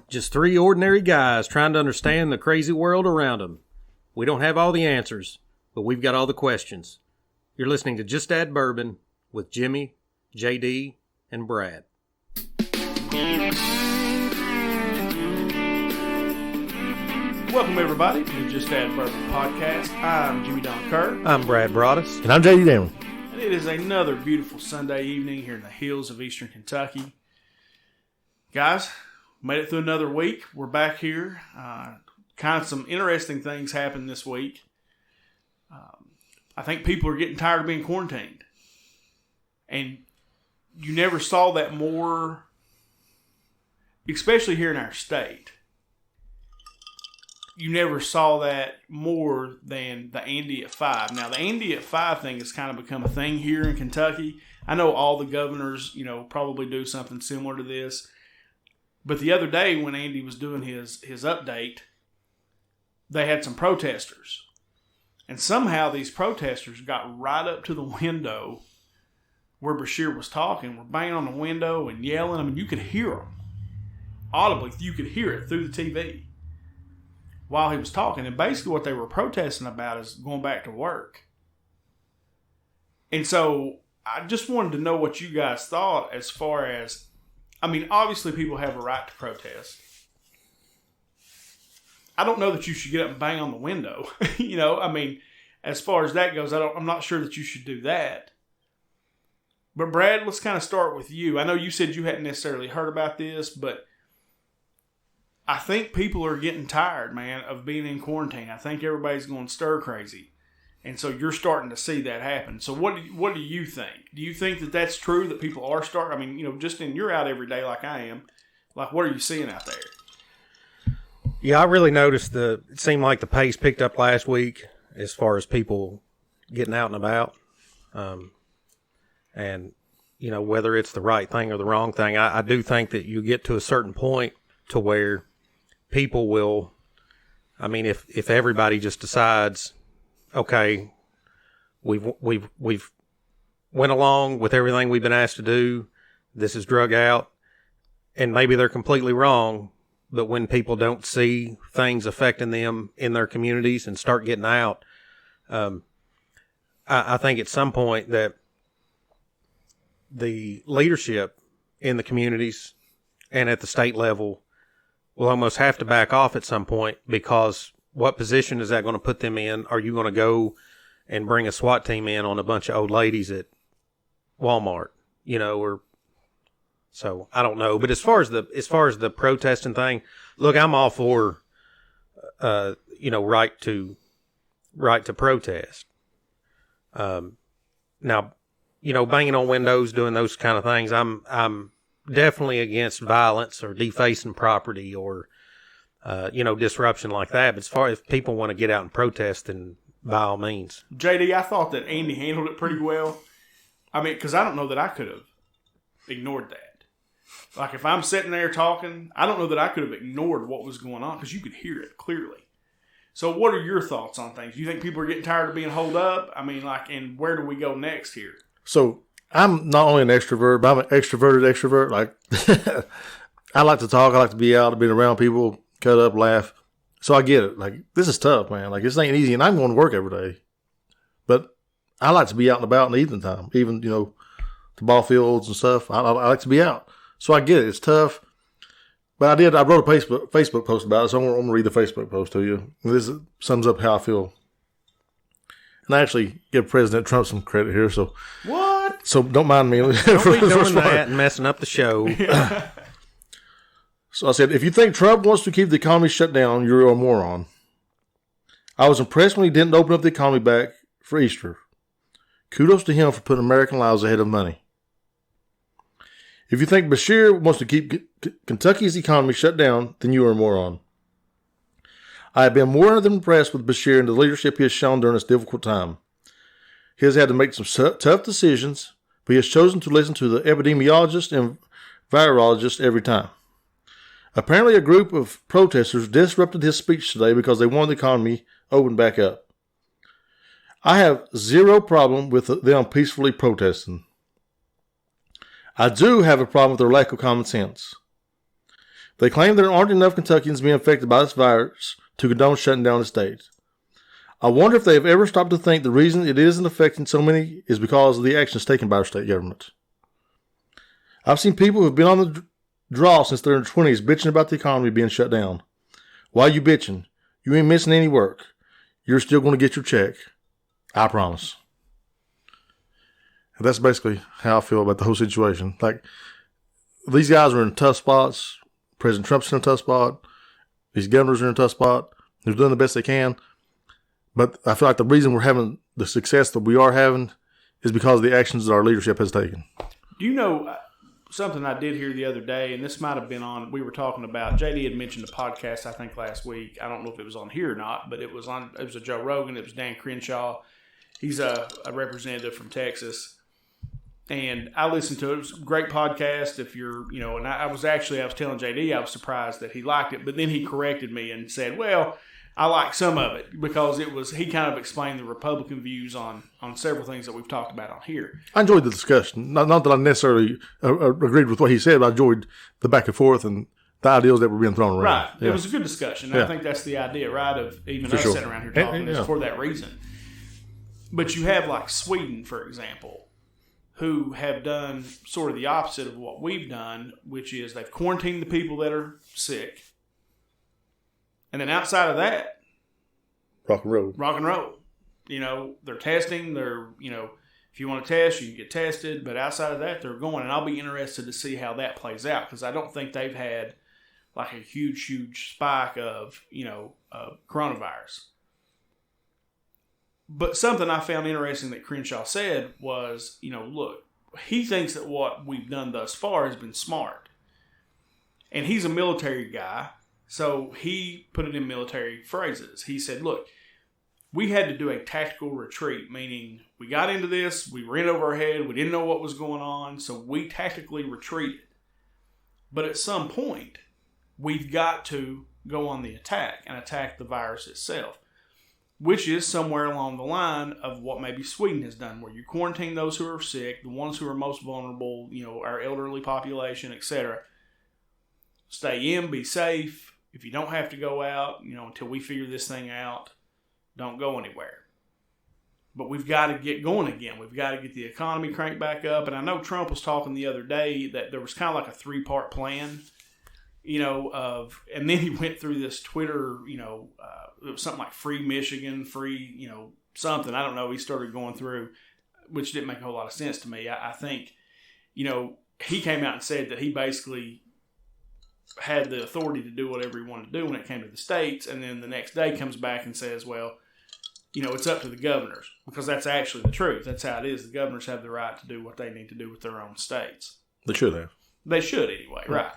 Just three ordinary guys trying to understand the crazy world around them. We don't have all the answers, but we've got all the questions. You're listening to Just Add Bourbon with Jimmy, JD, and Brad. Welcome, everybody, to the Just Add Bourbon podcast. I'm Jimmy Don Kerr. I'm Brad Broaddus. And I'm JD Damon. And it is another beautiful Sunday evening here in the hills of eastern Kentucky. Guys, made it through another week. We're back here. Kind of some interesting things happened this week. I think people are getting tired of being quarantined. And you never saw that more, especially here in our state. You never saw that more than the Andy at 5. Now, the Andy at 5 thing has kind of become a thing here in Kentucky. I know all the governors, probably do something similar to this. But the other day when Andy was doing his update, they had some protesters. And somehow these protesters got right up to the window where Bashir was talking, were banging on the window and yelling. I mean, you could hear them. Audibly, you could hear it through the TV while he was talking. And basically what they were protesting about is going back to work. And so I just wanted to know what you guys thought as far as, obviously people have a right to protest. I don't know that you should get up and bang on the window. As far as that goes, I'm not sure that you should do that. But Brad, let's kind of start with you. I know you said you hadn't necessarily heard about this, but I think people are getting tired, man, of being in quarantine. I think everybody's going stir crazy. And so you're starting to see that happen. So what do you think? Do you think that that's true, that people are starting? Just you're out every day like I am. Like, what are you seeing out there? Yeah, I really noticed it seemed like the pace picked up last week as far as people getting out and about. And, whether it's the right thing or the wrong thing, I do think that you get to a certain point to where people will, if everybody just decides, okay, we've went along with everything we've been asked to do, this is drug out, and maybe they're completely wrong, but when people don't see things affecting them in their communities and start getting out, I think at some point that the leadership in the communities and at the state level will almost have to back off at some point, because what position is that going to put them in? Are you going to go and bring a SWAT team in on a bunch of old ladies at Walmart, so I don't know. But as far as the protesting thing, look, I'm all for, right to protest. Now, banging on windows, doing those kind of things, I'm definitely against violence or defacing property or, disruption like that. But as far as people want to get out and protest, then by all means. JD, I thought that Andy handled it pretty well. Because I don't know that I could have ignored that. Like, if I'm sitting there talking, I don't know that I could have ignored what was going on, because you could hear it clearly. So what are your thoughts on things? Do you think people are getting tired of being holed up? And where do we go next here? So I'm not only an extrovert, but I'm an extroverted extrovert. Like, I like to talk. I like to be out, to be around people, cut up, laugh. So I get it. Like, this is tough, man. Like, this ain't easy. And I'm going to work every day. But I like to be out and about in the evening time, even, the ball fields and stuff. I like to be out. So I get it. It's tough. But I wrote a Facebook post about it, so I'm going to read the Facebook post to you. This sums up how I feel. And I actually give President Trump some credit here. So what? So don't mind me. Don't be doing that and messing up the show. So I said, if you think Trump wants to keep the economy shut down, you're a moron. I was impressed when he didn't open up the economy back for Easter. Kudos to him for putting American lives ahead of money. If you think Bashir wants to keep Kentucky's economy shut down, then you are a moron. I have been more than impressed with Bashir and the leadership he has shown during this difficult time. He has had to make some tough decisions, but he has chosen to listen to the epidemiologist and virologist every time. Apparently, a group of protesters disrupted his speech today because they wanted the economy opened back up. I have zero problem with them peacefully protesting. I do have a problem with their lack of common sense. They claim there aren't enough Kentuckians being affected by this virus to condone shutting down the state. I wonder if they have ever stopped to think the reason it isn't affecting so many is because of the actions taken by our state government. I've seen people who have been on the draw since they're in their 20s bitching about the economy being shut down. Why are you bitching? You ain't missing any work. You're still going to get your check. I promise. And that's basically how I feel about the whole situation. Like, these guys are in tough spots. President Trump's in a tough spot. These governors are in a tough spot. They're doing the best they can. But I feel like the reason we're having the success that we are having is because of the actions that our leadership has taken. Do you know something I did hear the other day, and this might have been on, we were talking about, JD had mentioned a podcast, I think last week. I don't know if it was on here or not, but it was a Joe Rogan. It was Dan Crenshaw. He's a representative from Texas. And I listened to it. It was a great podcast. If you're, and I was telling JD, I was surprised that he liked it, but then he corrected me and said, well, I like some of it because he kind of explained the Republican views on several things that we've talked about on here. I enjoyed the discussion. Not that I necessarily agreed with what he said, but I enjoyed the back and forth and the ideals that were being thrown around. Right. Yeah. It was a good discussion. Yeah. I think that's the idea, right, of even us sitting around here talking is for that reason. But you have like Sweden, for example, who have done sort of the opposite of what we've done, which is they've quarantined the people that are sick. And then outside of that, rock and roll. Rock and roll. They're testing. They're, if you want to test, you can get tested. But outside of that, they're going. And I'll be interested to see how that plays out because I don't think they've had like a huge spike of, coronavirus. But something I found interesting that Crenshaw said was, look, he thinks that what we've done thus far has been smart. And he's a military guy, so he put it in military phrases. He said, look, we had to do a tactical retreat, meaning we got into this, we were in over our head, we didn't know what was going on, so we tactically retreated. But at some point, we've got to go on the attack and attack the virus itself, which is somewhere along the line of what maybe Sweden has done, where you quarantine those who are sick, the ones who are most vulnerable, our elderly population, etc. Stay in, be safe. If you don't have to go out, until we figure this thing out, don't go anywhere. But we've got to get going again. We've got to get the economy cranked back up. And I know Trump was talking the other day that there was kind of like a 3-part plan, and then he went through this Twitter, it was something like free Michigan, free, something. I don't know. He started going through, which didn't make a whole lot of sense to me. I think, he came out and said that he basically had the authority to do whatever he wanted to do when it came to the states. And then the next day comes back and says, well, it's up to the governors, because that's actually the truth. That's how it is. The governors have the right to do what they need to do with their own states. They should have. They should anyway, right?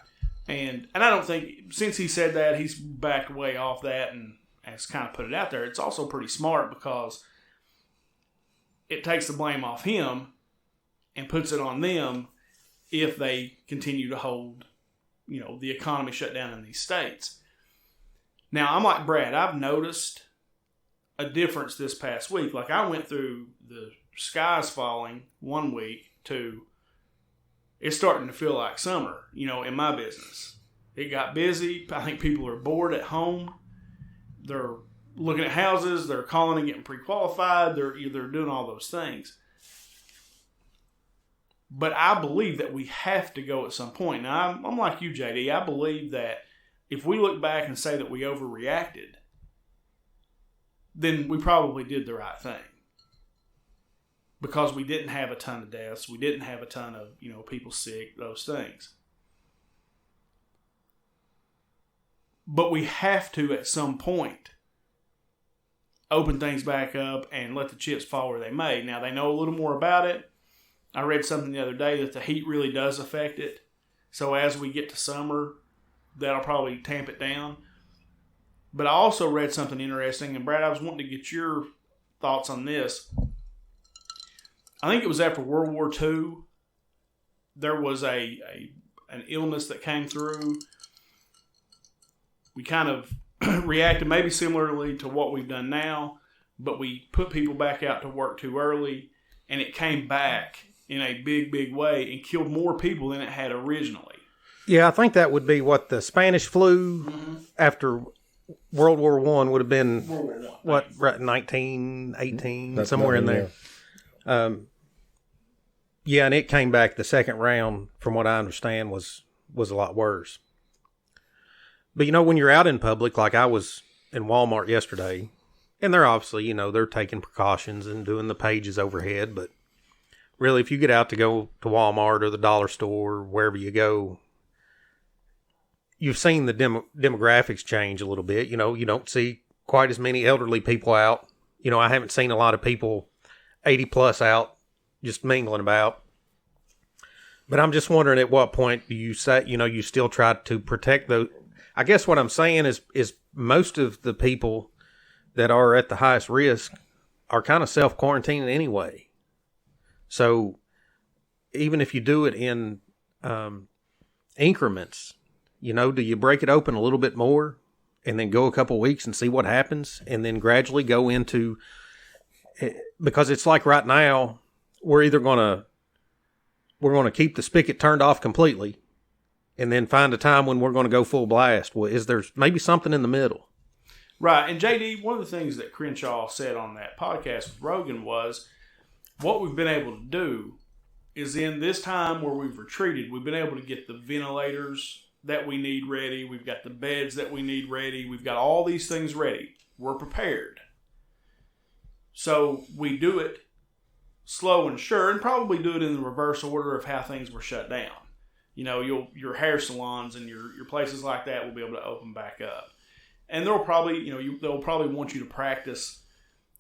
And I don't think, since he said that, he's backed way off that and has kind of put it out there. It's also pretty smart because it takes the blame off him and puts it on them if they continue to hold, the economy shut down in these states. Now, I'm like Brad. I've noticed a difference this past week. Like, I went through the skies falling one week to it's starting to feel like summer, in my business. It got busy. I think people are bored at home. They're looking at houses. They're calling and getting pre-qualified. They're doing all those things. But I believe that we have to go at some point. Now, I'm like you, JD. I believe that if we look back and say that we overreacted, then we probably did the right thing. Because we didn't have a ton of deaths. We didn't have a ton of, people sick, those things. But we have to, at some point, open things back up and let the chips fall where they may. Now, they know a little more about it. I read something the other day that the heat really does affect it. So as we get to summer, that'll probably tamp it down. But I also read something interesting, and Brad, I was wanting to get your thoughts on this. I think it was after World War II. There was an illness that came through. We kind of reacted maybe similarly to what we've done now, but we put people back out to work too early, and it came back in a big way and killed more people than it had originally. Yeah, I think that would be what the Spanish flu after World War I would have been, World War I. what, right, 1918, That's somewhere in nothing, there. Yeah, and it came back the second round, from what I understand, was a lot worse. But, when you're out in public, like I was in Walmart yesterday, and they're obviously, they're taking precautions and doing the pages overhead, but really, if you get out to go to Walmart or the dollar store, or wherever you go, you've seen the demographics change a little bit. You don't see quite as many elderly people out. I haven't seen a lot of people 80 plus out just mingling about. But I'm just wondering, at what point do you say, you still try to protect those? I guess what I'm saying is most of the people that are at the highest risk are kind of self-quarantining anyway. So even if you do it in increments, do you break it open a little bit more and then go a couple weeks and see what happens, and then gradually go into, because it's like right now, we're going to keep the spigot turned off completely and then find a time when we're going to go full blast. Well, is there maybe something in the middle? Right. And JD, one of the things that Crenshaw said on that podcast with Rogan was, what we've been able to do is, in this time where we've retreated, we've been able to get the ventilators that we need ready. We've got the beds that we need ready. We've got all these things ready. We're prepared. So we do it slow and sure, and probably do it in the reverse order of how things were shut down. Your hair salons and your places like that will be able to open back up. And they'll probably, they'll probably want you to practice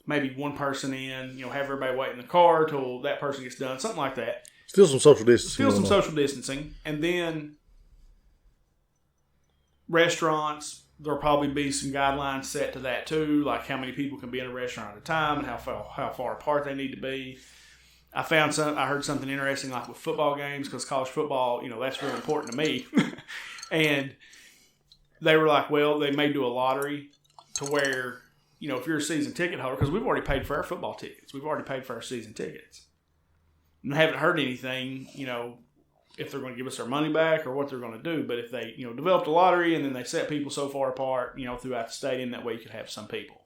maybe one person in, have everybody wait in the car till that person gets done, something like that. Still some social distancing. Social distancing. And then restaurants, there'll probably be some guidelines set to that too, like how many people can be in a restaurant at a time and how far apart they need to be. I heard something interesting, like with football games, because college football, that's really important to me. And they were like, well, they may do a lottery to where, if you're a season ticket holder, because we've already paid for our football tickets. We've already paid for our season tickets. And I haven't heard anything, if they're going to give us our money back or what they're going to do. But if they, developed a lottery and then they set people so far apart, throughout the stadium, that way you could have some people.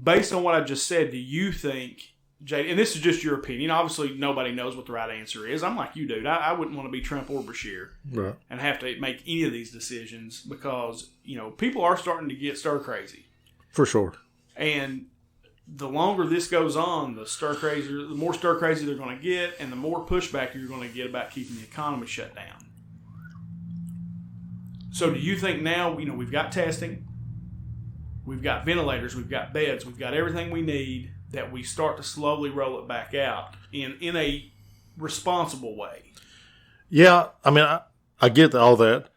Based on what I just said, do you think, Jay, and this is just your opinion, obviously nobody knows what the right answer is. I'm like you, dude. I wouldn't want to be Trump or Bashir and have to make any of these decisions, because, people are starting to get stir crazy. For sure. And the longer this goes on, the more stir crazy they're going to get, and the more pushback you're going to get about keeping the economy shut down. So do you think now, we've got testing, we've got ventilators, we've got beds, we've got everything we need, that we start to slowly roll it back out in a responsible way? Yeah, I mean, I get all that,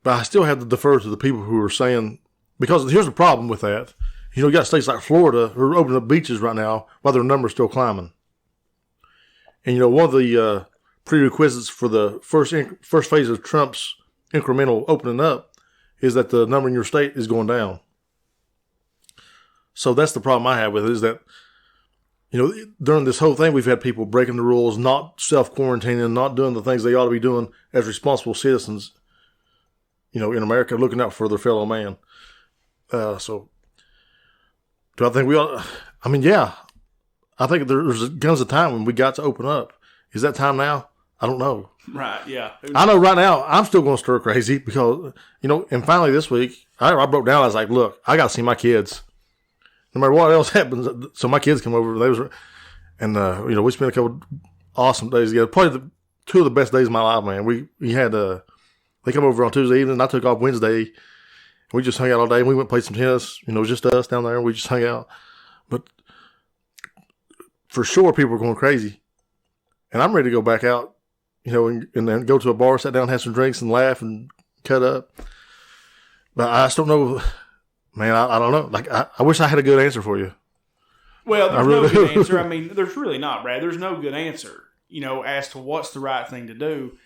but I still have to defer to the people who are saying, because here's the problem with that. You got states like Florida who are opening up beaches right now while their numbers still climbing. And, one of the prerequisites for the first phase of Trump's incremental opening up is that the number in your state is going down. So that's the problem I have with it, is that, during this whole thing, we've had people breaking the rules, not self-quarantining, not doing the things they ought to be doing as responsible citizens, in America, looking out for their fellow man. So do I think we ought? I mean, yeah. I think comes a time when we got to open up. Is that time now? I don't know. Right, yeah. I know right now I'm still going to stir crazy because, and finally this week, I broke down. I was like, look, I got to see my kids. No matter what else happens. So my kids come over. We spent a couple awesome days together. Probably two of the best days of my life, man. We had, they come over on Tuesday evening. I took off Wednesday. We just hung out all day. We went and played some tennis. It was just us down there. We just hung out. But for sure, people are going crazy. And I'm ready to go back out, and then go to a bar, sit down, have some drinks, and laugh and cut up. But I just don't know. Man, I don't know. Like, I wish I had a good answer for you. Well, there's no good answer. I mean, there's really not, Brad. There's no good answer, as to what's the right thing to do.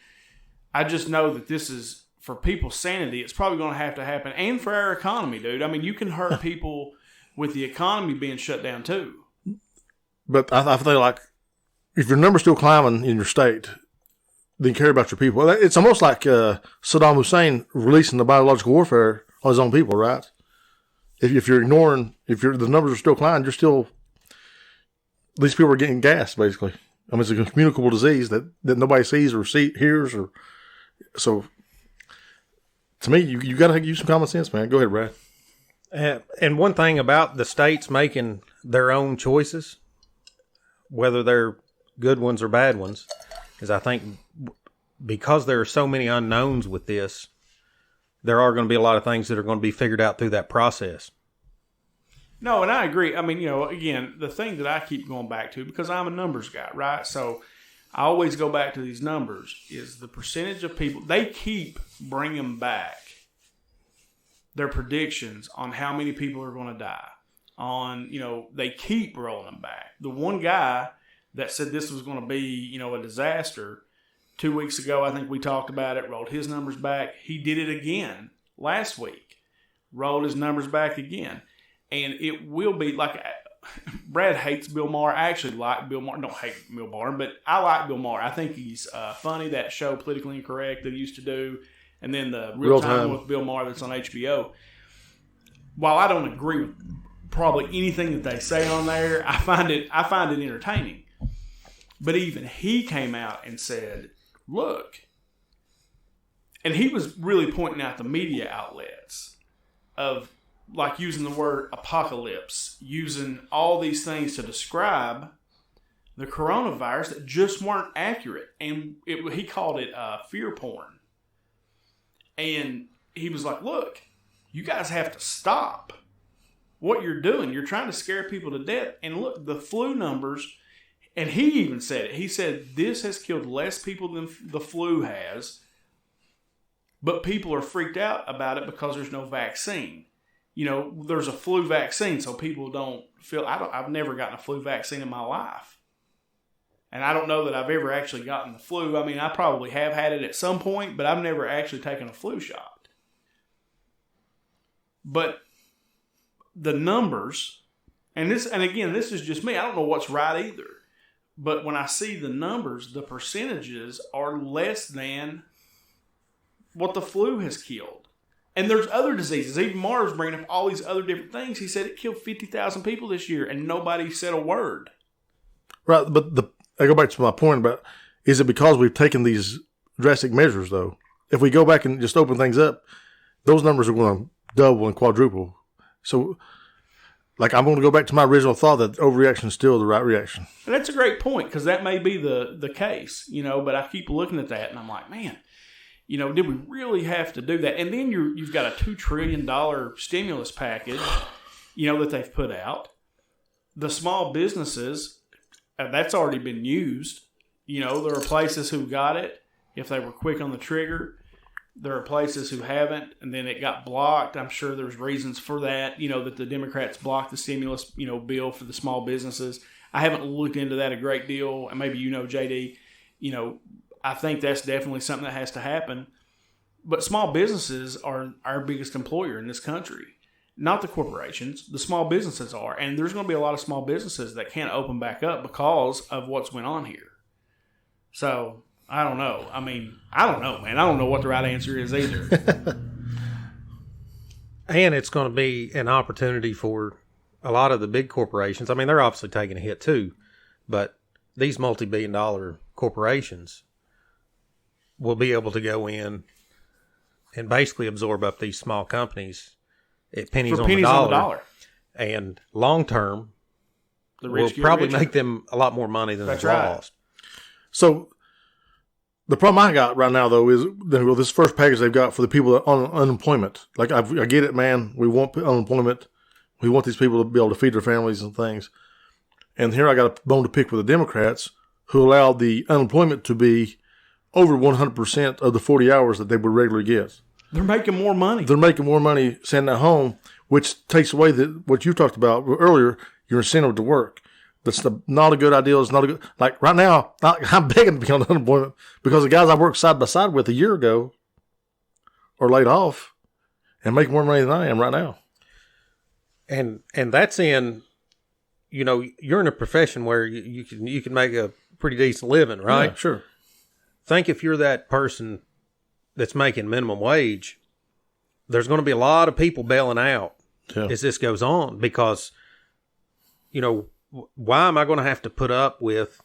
I just know that this is, for people's sanity, it's probably going to happen, and for our economy, dude. I mean, you can hurt people with the economy being shut down too. But I feel like, if your number's still climbing in your state, then care about your people. It's almost like Saddam Hussein releasing the biological warfare on his own people, right? If you're ignoring, the numbers are still climbing, these people are getting gassed, basically. I mean, it's a communicable disease that nobody sees or hears, or so. To me, you got to use some common sense, man. Go ahead, Brad. And one thing about the states making their own choices, whether they're good ones or bad ones, is I think because there are so many unknowns with this, there are going to be a lot of things that are going to be figured out through that process. No, and I agree. I mean, again, the thing that I keep going back to, because I'm a numbers guy, right? So I always go back to these numbers, is the percentage of people. They keep bringing back their predictions on how many people are going to die. They keep rolling them back. The one guy that said this was going to be, a disaster, 2 weeks ago, I think we talked about it, rolled his numbers back. He did it again last week, rolled his numbers back again. And it will be like, Brad hates Bill Maher. I actually like Bill Maher. Don't hate Bill Maher, but I like Bill Maher. I think he's funny, that show Politically Incorrect that he used to do. And then the Real Time with Bill Maher that's on HBO. While I don't agree with probably anything that they say on there, I find it entertaining. But even he came out and said, look, and he was really pointing out the media outlets of, like, using the word apocalypse, using all these things to describe the coronavirus that just weren't accurate. And he called it fear porn. And he was like, look, you guys have to stop what you're doing. You're trying to scare people to death. And look, the flu numbers, and he even said it. He said, this has killed less people than the flu has, but people are freaked out about it because there's no vaccine. There's a flu vaccine, so people don't feel. I've never gotten a flu vaccine in my life, and I don't know that I've ever actually gotten the flu. I mean, I probably have had it at some point, but I've never actually taken a flu shot. But the numbers, and again, this is just me. I don't know what's right either. But when I see the numbers, the percentages are less than what the flu has killed. And there's other diseases. Even Mars bringing up all these other different things. He said it killed 50,000 people this year, and nobody said a word. Right, but I go back to my point about, is it because we've taken these drastic measures, though? If we go back and just open things up, those numbers are going to double and quadruple. So, like, I'm going to go back to my original thought that overreaction is still the right reaction. And that's a great point, because that may be the case, but I keep looking at that, and I'm like, man, did we really have to do that? And then you've got a $2 trillion stimulus package, that they've put out. The small businesses, that's already been used. There are places who got it if they were quick on the trigger. There are places who haven't, and then it got blocked. I'm sure there's reasons for that, that the Democrats blocked the stimulus, bill for the small businesses. I haven't looked into that a great deal, and maybe JD, I think that's definitely something that has to happen. But small businesses are our biggest employer in this country. Not the corporations. The small businesses are. And there's going to be a lot of small businesses that can't open back up because of what's went on here. So, I don't know. I mean, I don't know, man. I don't know what the right answer is either. And it's going to be an opportunity for a lot of the big corporations. I mean, they're obviously taking a hit too. But these multi-billion-dollar corporations will be able to go in and basically absorb up these small companies at pennies on the dollar. And long term, will probably make them a lot more money than they've lost. So the problem I got right now, though, is this first package they've got for the people that are on unemployment. Like, I get it, man. We want unemployment. We want these people to be able to feed their families and things. And here I got a bone to pick with the Democrats, who allowed the unemployment to be over 100% of the 40 hours that they would regularly get. They're making more money. They're making more money sitting at home, which takes away what you talked about earlier, your incentive to work. That's not a good idea. It's not a good, like right now, I'm begging to be on unemployment because the guys I worked side by side with a year ago are laid off and make more money than I am right now. And that's in, you're in a profession where you can make a pretty decent living, right? Yeah, sure. Think if you're that person that's making minimum wage, there's going to be a lot of people bailing out as this goes on because, why am I going to have to put up with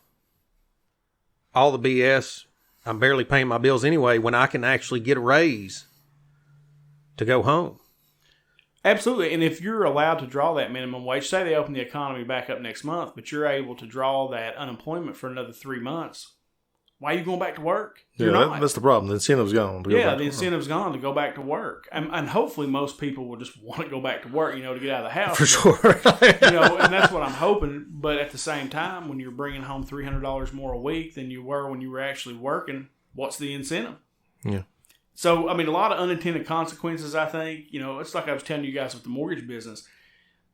all the BS? I'm barely paying my bills anyway when I can actually get a raise to go home. Absolutely. And if you're allowed to draw that minimum wage, say they open the economy back up next month, but you're able to draw that unemployment for another 3 months, why are you going back to work? You're not. That's the problem. The incentive's gone. The incentive's gone to go back to work. And hopefully most people will just want to go back to work, to get out of the house. For sure. And that's what I'm hoping. But at the same time, when you're bringing home $300 more a week than you were when you were actually working, what's the incentive? Yeah. So, a lot of unintended consequences, I think. It's like I was telling you guys with the mortgage business.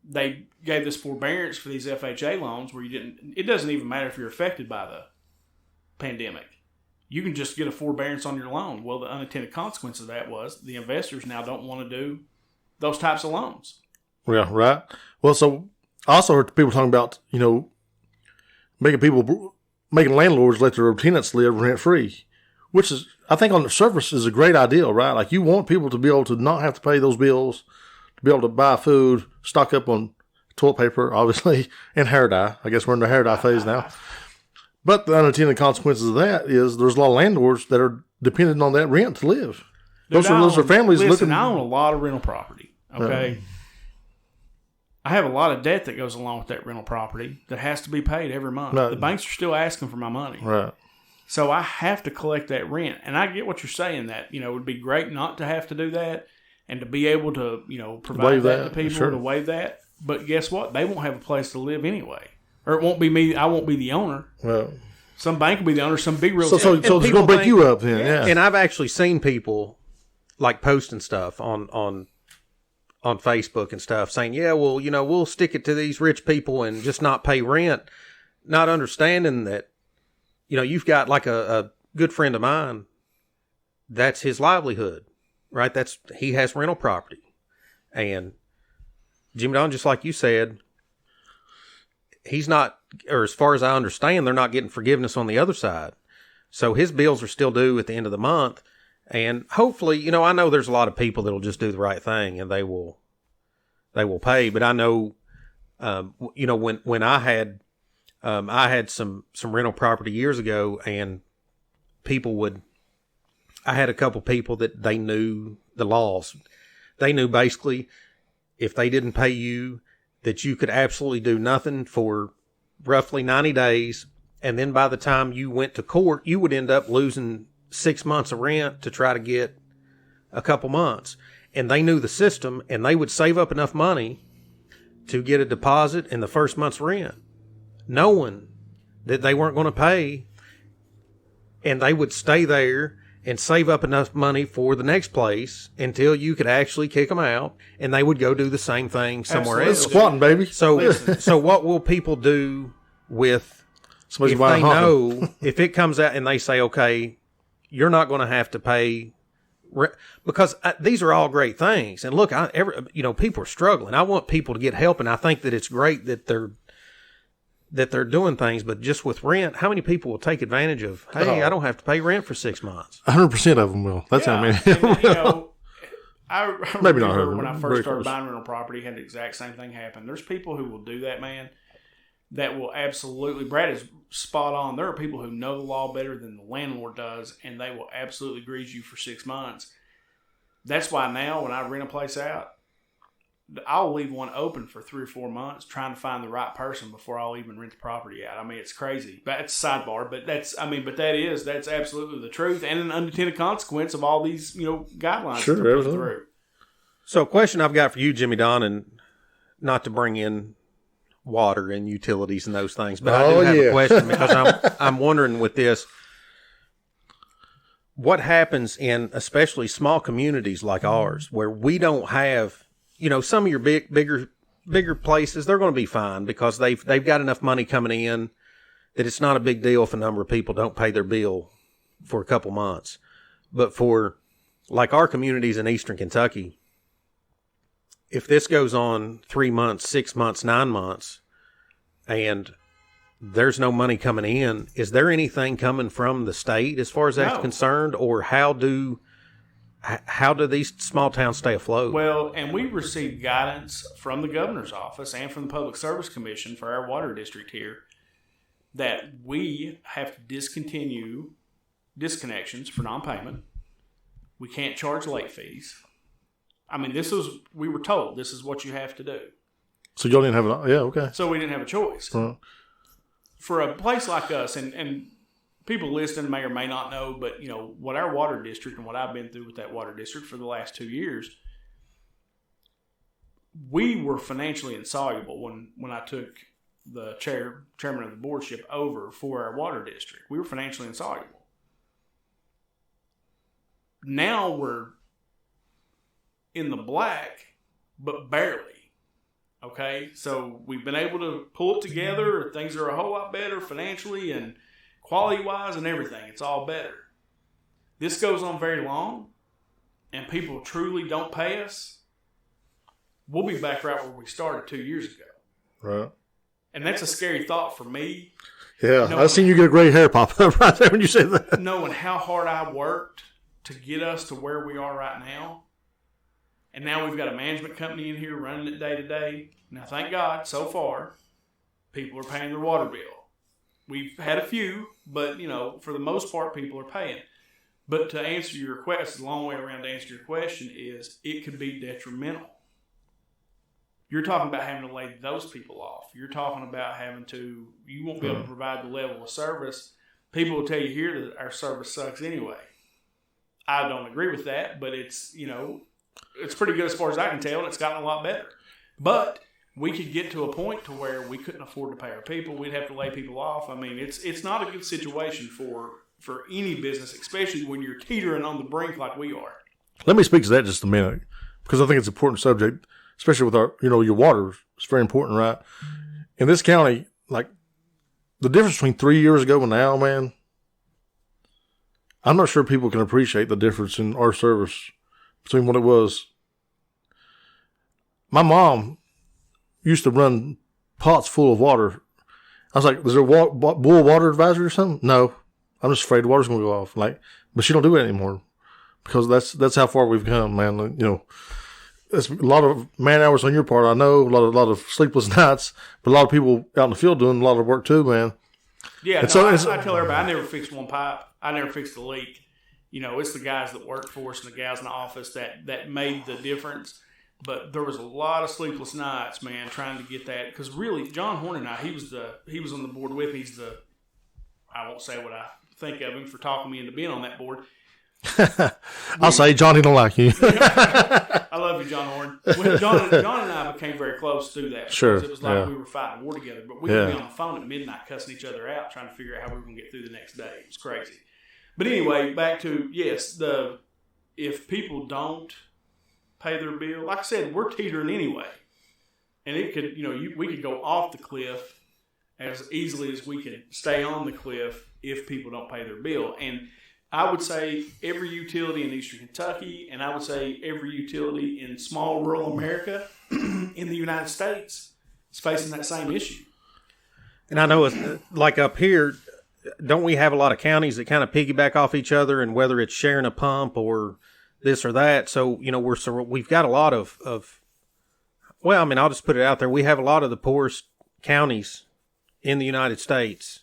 They gave this forbearance for these FHA loans where it doesn't even matter if you're affected by the pandemic. You can just get a forbearance on your loan. Well, the unintended consequence of that was the investors now don't want to do those types of loans. Yeah, right. Well, so I also heard people talking about, making landlords let their tenants live rent free, which is, I think on the surface is a great idea, right? Like you want people to be able to not have to pay those bills, to be able to buy food, stock up on toilet paper, obviously, and hair dye. I guess we're in the hair dye phase now. But the unintended consequences of that is there's a lot of landlords that are dependent on that rent to live. Those are families looking. I own a lot of rental property. Okay, I have a lot of debt that goes along with that rental property that has to be paid every month. Right. The banks are still asking for my money, right? So I have to collect that rent, and I get what you're saying. That it would be great not to have to do that, and to be able to provide that to people to waive that. But guess what? They won't have a place to live anyway. Or it won't be me. I won't be the owner. Well, some bank will be the owner. Some big real estate. So it's going to break you up then. Yeah. And I've actually seen people like posting stuff on Facebook and stuff saying, "Yeah, well, we'll stick it to these rich people and just not pay rent," not understanding that, you've got like a good friend of mine. That's his livelihood, right? He has rental property, and Jimmy Don, just like you said. He's not, or as far as I understand, they're not getting forgiveness on the other side. So his bills are still due at the end of the month. And hopefully, I know there's a lot of people that'll just do the right thing and they will pay. But I know, when I had some rental property years ago and I had a couple people that they knew the laws. They knew basically if they didn't pay you, that you could absolutely do nothing for roughly 90 days. And then by the time you went to court, you would end up losing 6 months of rent to try to get a couple months. And they knew the system, and they would save up enough money to get a deposit in the first month's rent, knowing that they weren't going to pay. And they would stay there and save up enough money for the next place until you could actually kick them out, and they would go do the same thing somewhere else. Squatting, baby. So what will people do with Somebody's if buying they know if it comes out and they say, okay, you're not going to have to pay because these are all great things, and look, people are struggling. I want people to get help, and I think that it's great that they're doing things, but just with rent, how many people will take advantage of, hey, I don't have to pay rent for 6 months? 100% of them will. That's how many. I Maybe remember not when I first started buying rental property, had the exact same thing happen. There's people who will do that, man, that will absolutely, Brad is spot on. There are people who know the law better than the landlord does, and they will absolutely grease you for 6 months. That's why now when I rent a place out, I'll leave one open for 3 or 4 months trying to find the right person before I'll even rent the property out. I mean, it's crazy. That's a sidebar, but that's absolutely the truth and an unintended consequence of all these, guidelines that they're putting through. So a question I've got for you, Jimmy Don, and not to bring in water and utilities and those things, but I do have a question because I'm wondering with this, what happens in especially small communities like ours where we don't have, some of your bigger places, they're going to be fine because they've got enough money coming in that it's not a big deal if a number of people don't pay their bill for a couple months. But for like our communities in Eastern Kentucky, if this goes on 3 months, 6 months, 9 months, and there's no money coming in. Is there anything coming from the state as far as that's concerned, or how do these small towns stay afloat? Well, and we received guidance from the governor's office and from the Public Service Commission for our water district here that we have to discontinue disconnections for non-payment. We can't charge late fees. I mean, we were told this is what you have to do. So y'all didn't have okay. So we didn't have a choice. For a place like us, and people listening may or may not know, but what our water district and what I've been through with that water district for the last 2 years, we were financially insoluble when I took the chairman of the boardship over for our water district. We were financially insoluble. Now we're in the black, but barely. Okay, so we've been able to pull it together. Things are a whole lot better financially and quality-wise and everything. It's all better. This goes on very long, and people truly don't pay us. We'll be back right where we started 2 years ago. Right. And that's a scary thought for me. Yeah, I seen you get a gray hair pop up right there when you said that. Knowing how hard I worked to get us to where we are right now. And now we've got a management company in here running it day to day. Now, thank God, so far, people are paying their water bill. We've had a few, but, for the most part, people are paying. But to answer your question, the long way around to answer your question is it could be detrimental. You're talking about having to lay those people off. You're talking about you won't be able to provide the level of service. People will tell you here that our service sucks anyway. I don't agree with that, but it's pretty good as far as I can tell, and it's gotten a lot better. But we could get to a point to where we couldn't afford to pay our people. We'd have to lay people off. I mean, it's not a good situation for any business, especially when you're teetering on the brink like we are. Let me speak to that just a minute, because I think it's an important subject, especially with our, your water. It's very important, right? In this county, like the difference between 3 years ago and now, man, I'm not sure people can appreciate the difference in our service between what it was. My mom used to run pots full of water. I was like, is there a boil water advisory or something? No. I'm just afraid the water's going to go off. But she don't do it anymore because that's how far we've come, man. It's a lot of man hours on your part. I know a lot of sleepless nights, but a lot of people out in the field doing a lot of work too, man. Yeah, I tell everybody, I never fixed one pipe. I never fixed a leak. It's the guys that work for us and the gals in the office that made the difference. But there was a lot of sleepless nights, man, trying to get that. Because really, John Horn and I, he was on the board with me. I won't say what I think of him for talking me into being on that board. I'll say Johnny don't like you. I love you, John Horn. John and I became very close through that. Sure. It was like we were fighting a war together. But we would be on the phone at midnight cussing each other out, trying to figure out how we were going to get through the next day. It was crazy. But anyway, back to, yes, if people don't pay their bill, like I said, we're teetering anyway. And it could, we could go off the cliff as easily as we could stay on the cliff if people don't pay their bill. And I would say every utility in Eastern Kentucky, and I would say every utility in small rural America in the United States is facing that same issue. And I know it's like up here, don't we have a lot of counties that kind of piggyback off each other, and whether it's sharing a pump or this or that? So, we've got a lot of I'll just put it out there. We have a lot of the poorest counties in the United States.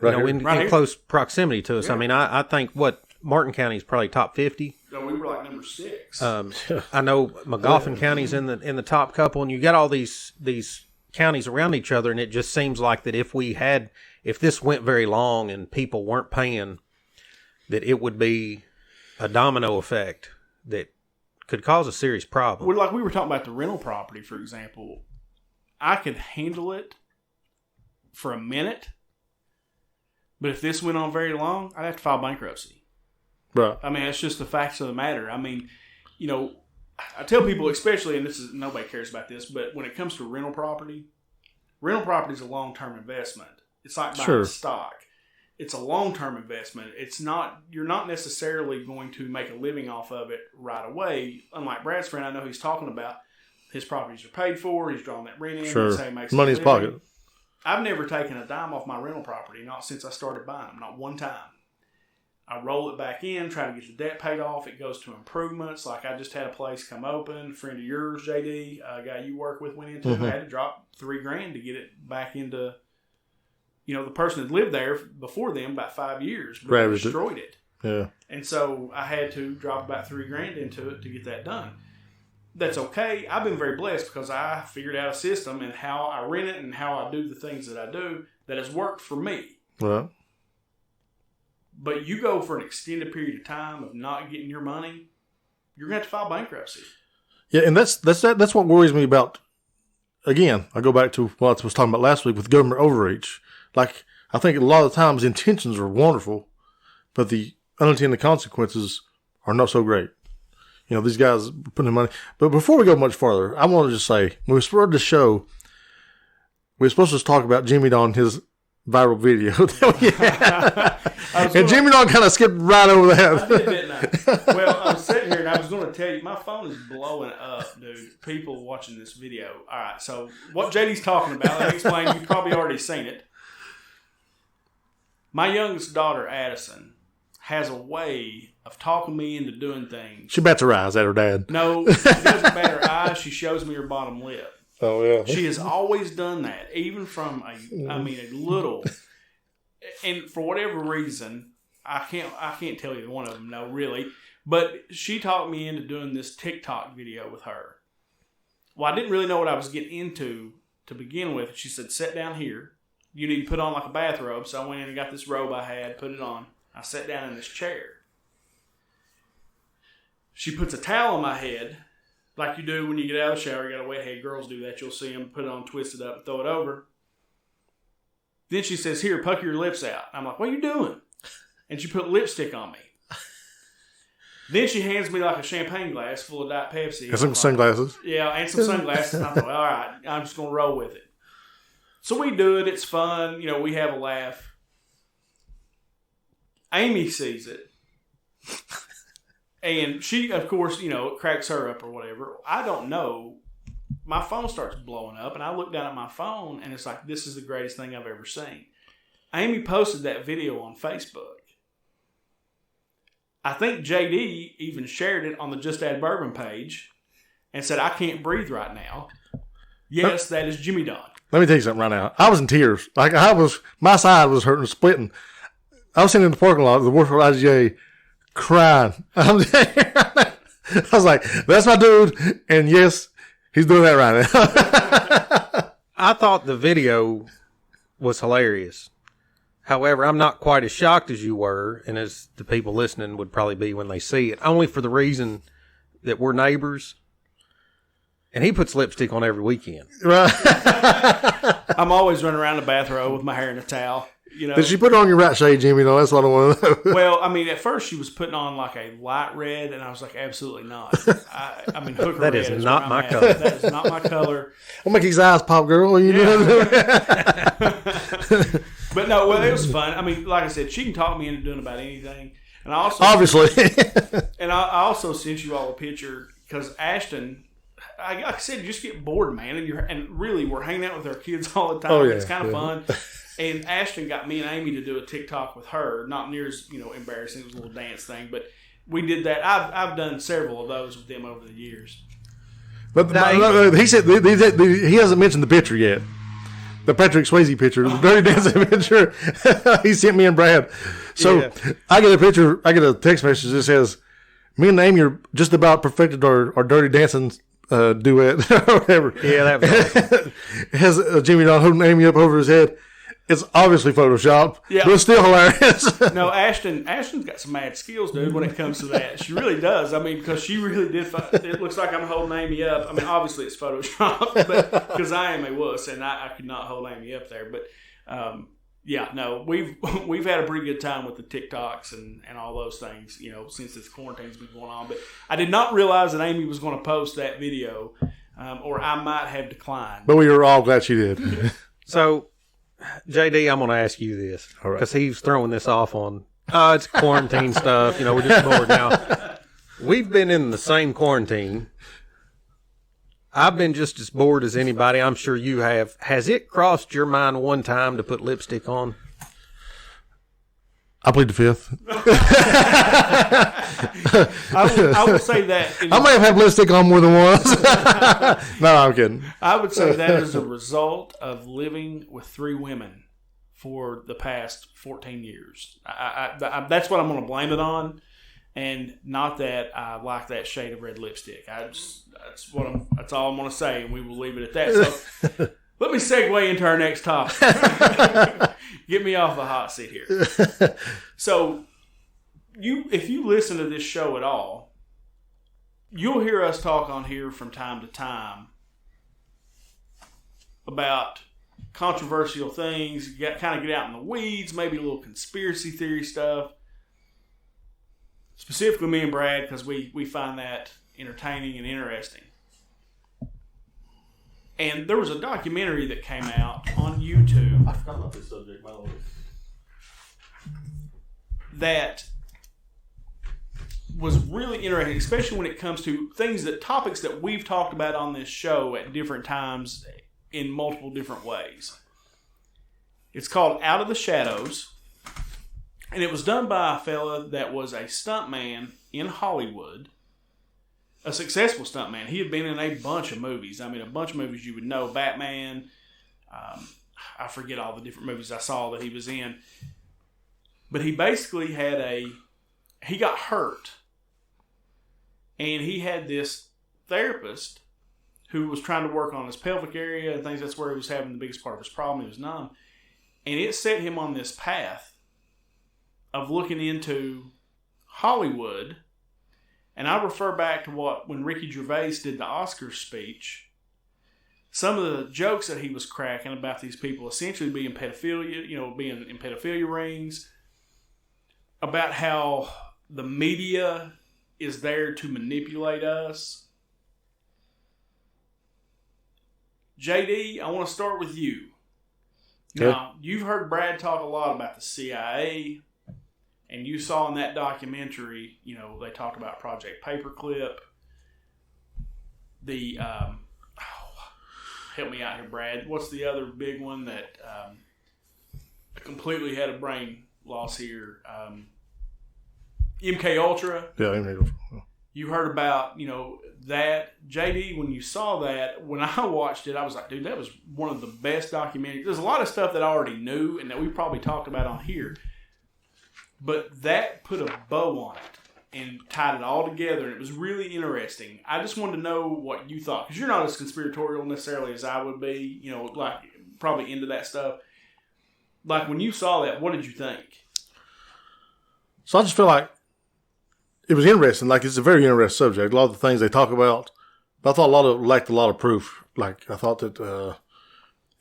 Right, in here. close proximity to us. Yeah. I mean, I think Martin County is probably top 50. No, we were like number 6. I know McGoffin County's in the top couple, and you got all these counties around each other, and it just seems like that if this went very long and people weren't paying, that it would be a domino effect that could cause a serious problem. Well, like we were talking about the rental property, for example, I could handle it for a minute, but if this went on very long, I'd have to file bankruptcy. Right. I mean, it's just the facts of the matter. I mean, I tell people, especially, and nobody cares about this, but when it comes to rental property is a long-term investment. It's like buying stock. It's a long-term investment. You're not necessarily going to make a living off of it right away. Unlike Brad's friend, I know he's talking about his properties are paid for. He's drawing that rent in. Sure. That's how he makes money in his pocket. I've never taken a dime off my rental property, not since I started buying them, not one time. I roll it back in, try to get the debt paid off. It goes to improvements. Like I just had a place come open. A friend of yours, JD, a guy you work with, went into. I had to drop $3,000 to get it back into. The person that lived there before them about 5 years, but destroyed it. Yeah. And so I had to drop about $3,000 into it to get that done. That's okay. I've been very blessed because I figured out a system and how I rent it and how I do the things that I do that has worked for me. Right. But you go for an extended period of time of not getting your money, you're going to have to file bankruptcy. Yeah, and that's what worries me about. Again, I go back to what I was talking about last week with government overreach. Like, I think a lot of times intentions are wonderful, but the unintended consequences are not so great. These guys putting in money. But before we go much farther, I want to just say, when we started the show, we were supposed to talk about Jimmy Don, his viral video. And Jimmy Don kind of skipped right over that. I did, didn't I? Well, I was sitting here and I was going to tell you, my phone is blowing up, dude. People watching this video. All right, so what JD's talking about, let me explain. You've probably already seen it. My youngest daughter, Addison, has a way of talking me into doing things. She bats her eyes at her dad. No, she doesn't bat her eyes. She shows me her bottom lip. Oh, yeah. She has always done that, even from a little. And for whatever reason, I can't tell you one of them, no, really. But she talked me into doing this TikTok video with her. Well, I didn't really know what I was getting into to begin with. She said, sit down here. You need to put on like a bathrobe. So I went in and got this robe I had, put it on. I sat down in this chair. She puts a towel on my head, like you do when you get out of the shower. You got a wet head. Girls do that. You'll see them put it on, twist it up, and throw it over. Then she says, here, pucker your lips out. I'm like, what are you doing? And she put lipstick on me. Then she hands me like a champagne glass full of Diet Pepsi. And some sunglasses. Yeah, and some sunglasses. And I thought, all right, I'm just going to roll with it. So we do it. It's fun. We have a laugh. Amy sees it. And she, of course, it cracks her up or whatever. I don't know. My phone starts blowing up, and I look down at my phone, and it's like, this is the greatest thing I've ever seen. Amy posted that video on Facebook. I think JD even shared it on the Just Add Bourbon page and said, I can't breathe right now. Yes, that is Jimmy Don. Let me tell you something right now. I was in tears. My side was hurting, splitting. I was sitting in the parking lot of the Warford IGA crying. I was like, that's my dude. And yes, he's doing that right now. I thought the video was hilarious. However, I'm not quite as shocked as you were, and as the people listening would probably be when they see it, only for the reason that we're neighbors. And he puts lipstick on every weekend. Right. I'm always running around the bathrobe with my hair in a towel. Did she put it on your right shade, Jimmy? No, that's what I want to know. Well, at first she was putting on like a light red, and I was like, absolutely not. Hooker that red is not my color. That is not my color. I'll make his eyes pop, girl. What are you doing? But no, it was fun. Like I said, she can talk me into doing about anything. And I also obviously. And I also sent you all a picture because Ashton. Like I said, you just get bored, man, and really we're hanging out with our kids all the time. Oh, yeah, it's kind of fun. And Ashton got me and Amy to do a TikTok with her. Not near as embarrassing. It was a little dance thing, but we did that. I've done several of those with them over the years. But he said he hasn't mentioned the picture yet. The Patrick Swayze picture, the Dirty Dancing picture. He sent me and Brad. So yeah. I get a text message that says, "Me and Amy are just about perfected our Dirty Dancing." Duet or whatever. Yeah, that was awesome. It has Jimmy Don holding Amy up over his head. It's obviously Photoshopped, but it's still hilarious. No, Ashton's got some mad skills, dude, when it comes to that. She really does. Because she really did. It looks like I'm holding Amy up. Obviously it's Photoshopped, but because I am a wuss and I could not hold Amy up there. But yeah, no, we've had a pretty good time with the TikToks and all those things, since this quarantine's been going on. But I did not realize that Amy was going to post that video, or I might have declined. But we were all glad she did. So, JD, I'm going to ask you this because he's throwing this off on, it's quarantine stuff. We're just bored now. We've been in the same quarantine. I've been just as bored as anybody. I'm sure you have. Has it crossed your mind one time to put lipstick on? I plead the fifth. I will say that. I may have had lipstick on more than once. No, I'm kidding. I would say that is a result of living with 3 women for the past 14 years. That's what I'm going to blame it on, and not that I like that shade of red lipstick. That's all I'm going to say, and we will leave it at that. So let me segue into our next topic. Get me off the hot seat here. So, if you listen to this show at all, you'll hear us talk on here from time to time about controversial things, kind of get out in the weeds, maybe a little conspiracy theory stuff. Specifically me and Brad, because we find that entertaining and interesting. And there was a documentary that came out on YouTube. I forgot about this subject, by the way. That was really interesting, especially when it comes to topics that we've talked about on this show at different times in multiple different ways. It's called Out of the Shadows, and it was done by a fella that was a stuntman in Hollywood. A successful stuntman. He had been in a bunch of movies. I mean, a bunch of movies you would know. Batman. I forget all the different movies I saw that he was in. But he basically he got hurt. And he had this therapist who was trying to work on his pelvic area and things. That's where he was having the biggest part of his problem. He was numb. And it set him on this path of looking into Hollywood. And I refer back to when Ricky Gervais did the Oscars speech, some of the jokes that he was cracking about these people essentially being pedophilia, being in pedophilia rings, about how the media is there to manipulate us. JD, I want to start with you. Okay. Now, you've heard Brad talk a lot about the CIA. And you saw in that documentary, they talked about Project Paperclip. Help me out here, Brad. What's the other big one that completely had a brain loss here? MK Ultra. Yeah, MK Ultra. You heard about, that. JD, when you saw that, when I watched it, I was like, dude, that was one of the best documentaries. There's a lot of stuff that I already knew and that we probably talked about on here. But that put a bow on it and tied it all together, and it was really interesting. I just wanted to know what you thought, because you're not as conspiratorial necessarily as I would be, probably into that stuff. Like, when you saw that, what did you think? So I just feel like it was interesting. Like, it's a very interesting subject. A lot of the things they talk about, but I thought lacked a lot of proof. Like, I thought that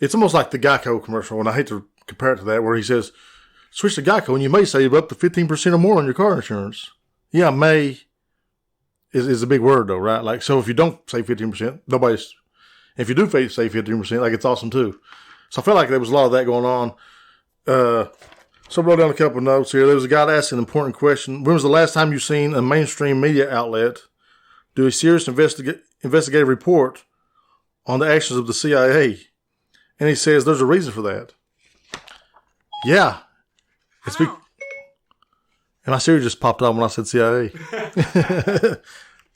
it's almost like the Geico commercial, and I hate to compare it to that, where he says, switch to Geico and you may save up to 15% or more on your car insurance. Yeah, may is a big word though, right? Like, so if you don't save 15%, if you do save 15%, like, it's awesome too. So I felt like there was a lot of that going on. So I wrote down a couple of notes here. There was a guy that asked an important question. When was the last time you seen a mainstream media outlet do a serious investigative report on the actions of the CIA? And he says there's a reason for that. Yeah. And my Siri just popped on when I said CIA.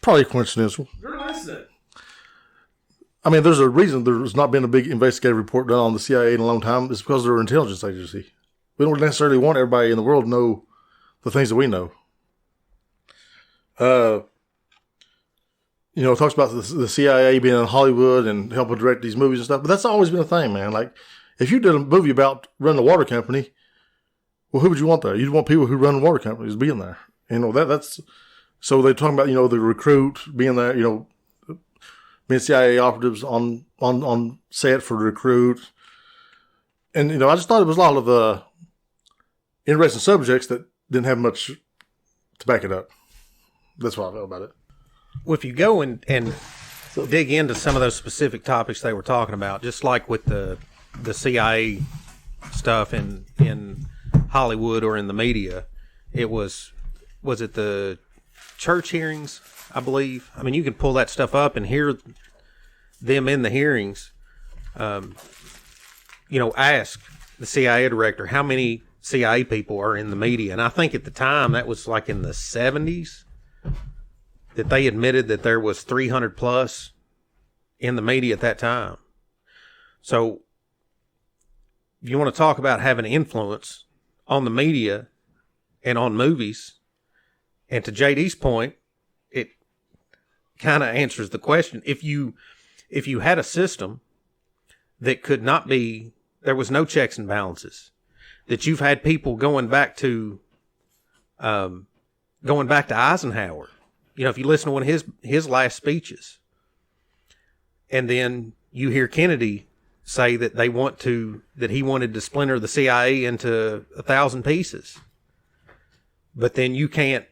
Probably coincidental. You're listening. I mean, there's a reason there's not been a big investigative report done on the CIA in a long time. It's because they're an intelligence agency. We don't necessarily want everybody in the world to know the things that we know. It talks about the CIA being in Hollywood and helping direct these movies and stuff. But that's always been a thing, man. Like, if you did a movie about running a water company, well, who would you want there? You'd want people who run water companies being there. That's so they're talking about, the recruit being there, being CIA operatives on set for the recruit. And, I just thought it was a lot of interesting subjects that didn't have much to back it up. That's what I felt about it. Well, if you go and dig into some of those specific topics they were talking about, just like with the CIA stuff in Hollywood or in the media, it was it the church hearings, I believe? I mean, you can pull that stuff up and hear them in the hearings, ask the CIA director how many CIA people are in the media. And I think at the time, that was like in the 70s, that they admitted that there was 300 plus in the media at that time. So if you want to talk about having influence on the media and on movies, and to JD's point, it kind of answers the question. If you had a system that could not be, there was no checks and balances, that you've had people going back to Eisenhower. If you listen to one of his last speeches, and then you hear Kennedy say that that he wanted to splinter the CIA into 1,000 pieces, but then you can't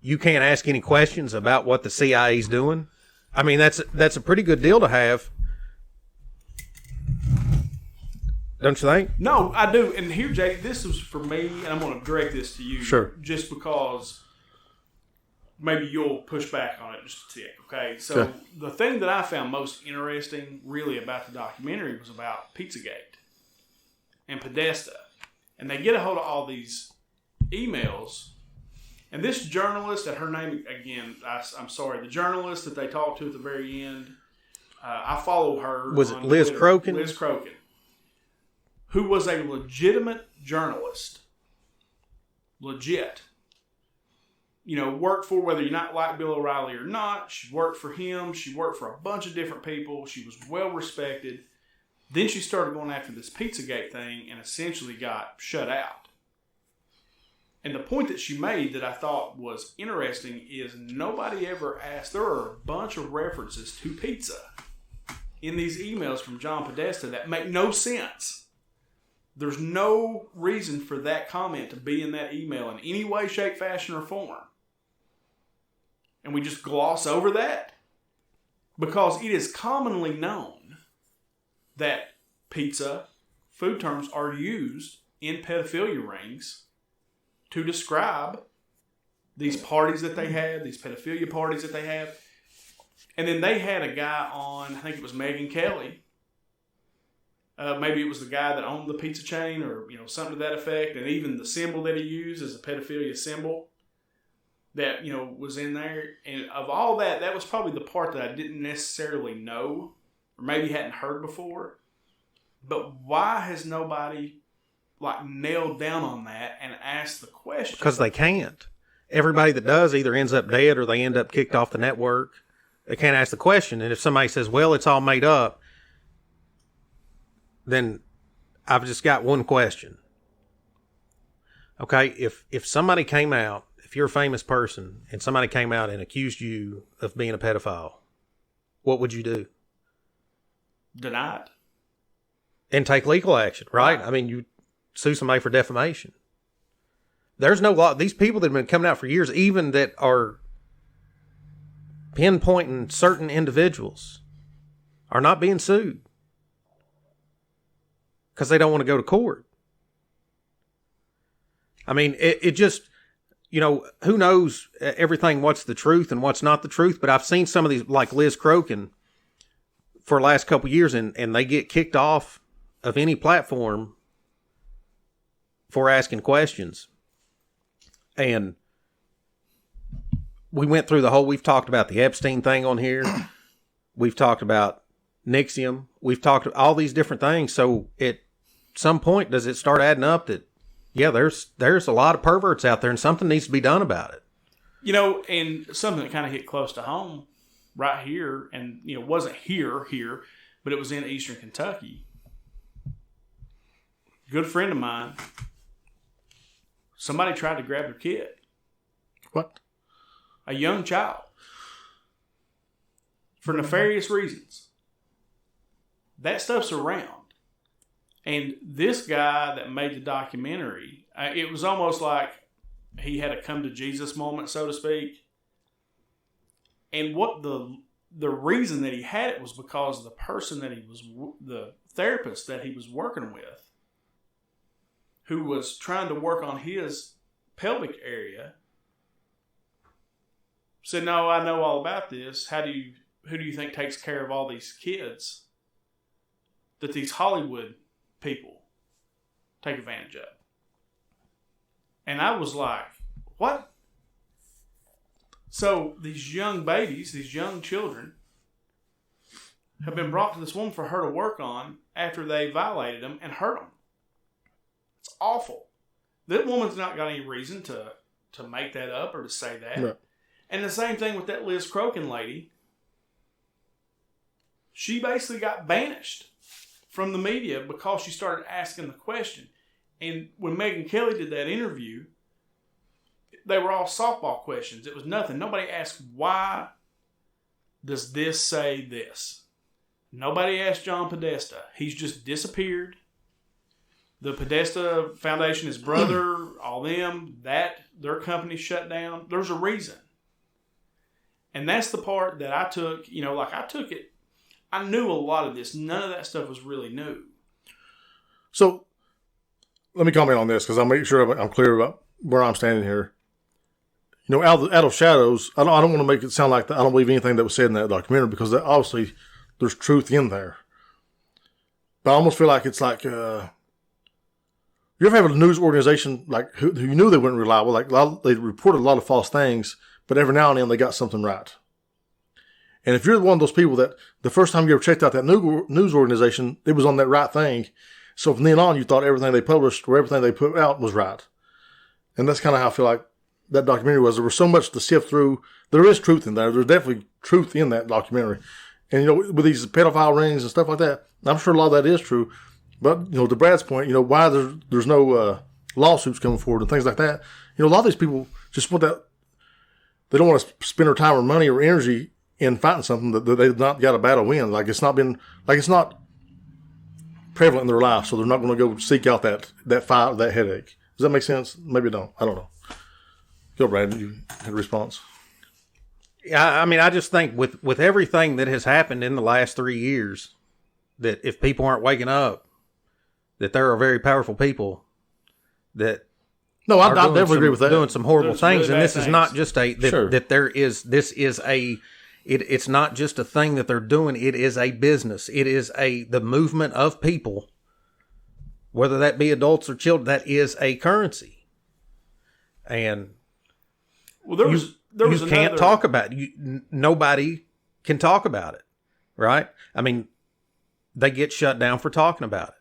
ask any questions about what the CIA is doing. I mean, that's a pretty good deal to have. Don't you think? No, I do. And here, Jake, this was for me, and I'm going to direct this to you. Sure. Just because maybe you'll push back on it just a tick, okay? So The thing that I found most interesting, really, about the documentary was about Pizzagate and Podesta. And they get a hold of all these emails. And this journalist, and her name, again, I'm sorry, the journalist that they talked to at the very end, I follow her. Was it Liz Crokin? Liz Crokin, who was a legitimate journalist. Legit. Worked for, whether you not like Bill O'Reilly or not, she worked for him. She worked for a bunch of different people. She was well respected. Then she started going after this Pizzagate thing and essentially got shut out. And the point that she made that I thought was interesting is nobody ever asked. There are a bunch of references to pizza in these emails from John Podesta that make no sense. There's no reason for that comment to be in that email in any way, shape, fashion, or form. And we just gloss over that because it is commonly known that pizza, food terms, are used in pedophilia rings to describe these parties that they have, these pedophilia parties that they have. And then they had a guy on, I think it was Megyn Kelly. Maybe it was the guy that owned the pizza chain or something to that effect. And even the symbol that he used as a pedophilia symbol that, was in there. And of all that, that was probably the part that I didn't necessarily know or maybe hadn't heard before. But why has nobody nailed down on that and asked the question? Because they can't. Everybody that does either ends up dead or they end up kicked off the network. They can't ask the question. And if somebody says, well, it's all made up, then I've just got one question. Okay, if somebody came out, if you're a famous person and somebody came out and accused you of being a pedophile, what would you do? Deny it. And take legal action, right? I mean, you sue somebody for defamation. There's no law. These people that have been coming out for years, even that are pinpointing certain individuals, are not being sued because they don't want to go to court. I mean, it just, who knows everything, what's the truth and what's not the truth. But I've seen some of these, like Liz Crokin, for the last couple of years, and they get kicked off of any platform for asking questions. And we went through we've talked about the Epstein thing on here. We've talked about Nixium. We've talked all these different things. So at some point, does it start adding up that, yeah, there's a lot of perverts out there and something needs to be done about it? And something that kind of hit close to home right here, and, wasn't here, but it was in Eastern Kentucky. Good friend of mine, somebody tried to grab their kid. What? A young child. For nefarious reasons. That stuff's around. And this guy that made the documentary, it was almost like he had a come to Jesus moment, so to speak. And what the reason that he had it was because the person that the therapist that he was working with, who was trying to work on his pelvic area, said, no, I know all about this. who do you think takes care of all these kids that these Hollywood people take advantage of? And I was like, what? So these young babies, these young children, have been brought to this woman for her to work on after they violated them and hurt them. It's awful. That woman's not got any reason to make that up or to say that. Right. And the same thing with that Liz Crokin lady. She basically got banished from the media because she started asking the question. And when Megyn Kelly did that interview, they were all softball questions. It was nothing. Nobody asked, why does this say this? Nobody asked John Podesta. He's just disappeared. The Podesta Foundation, his brother, all them, their company shut down. There's a reason. And that's the part that I took, I took it. I knew a lot of this. None of that stuff was really new. So, let me comment on this because I'll make sure I'm clear about where I'm standing here. Out of shadows, I don't want to make it sound like I don't believe anything that was said in that documentary because obviously there's truth in there. But I almost feel like it's like, you ever have a news organization like who you knew they weren't reliable? Like they reported a lot of false things, but every now and then they got something right. And if you're one of those people that the first time you ever checked out that news organization, it was on that right thing. So from then on, you thought everything they published or everything they put out was right. And that's kind of how I feel like that documentary was. There was so much to sift through. There is truth in there. There's definitely truth in that documentary. And, with these pedophile rings and stuff like that, I'm sure a lot of that is true. But, to Brad's point, why there's no lawsuits coming forward and things like that. A lot of these people just want that. They don't want to spend their time or money or energy in fighting something that they've not got a battle win. It's not prevalent in their life, so they're not going to go seek out that fight, that headache. Does that make sense? Maybe it don't. I don't know. Go, Brad. You had a response. Yeah, I mean, I just think with everything that has happened in the last 3 years, that if people aren't waking up, that there are very powerful people that no, I definitely agree with that. Doing some horrible things, really and this things. is not just Sure. It's not just a thing that they're doing. It is a business. It is the movement of people, whether that be adults or children. That is a currency, and you can't talk about it. Nobody can talk about it, right? I mean, they get shut down for talking about it.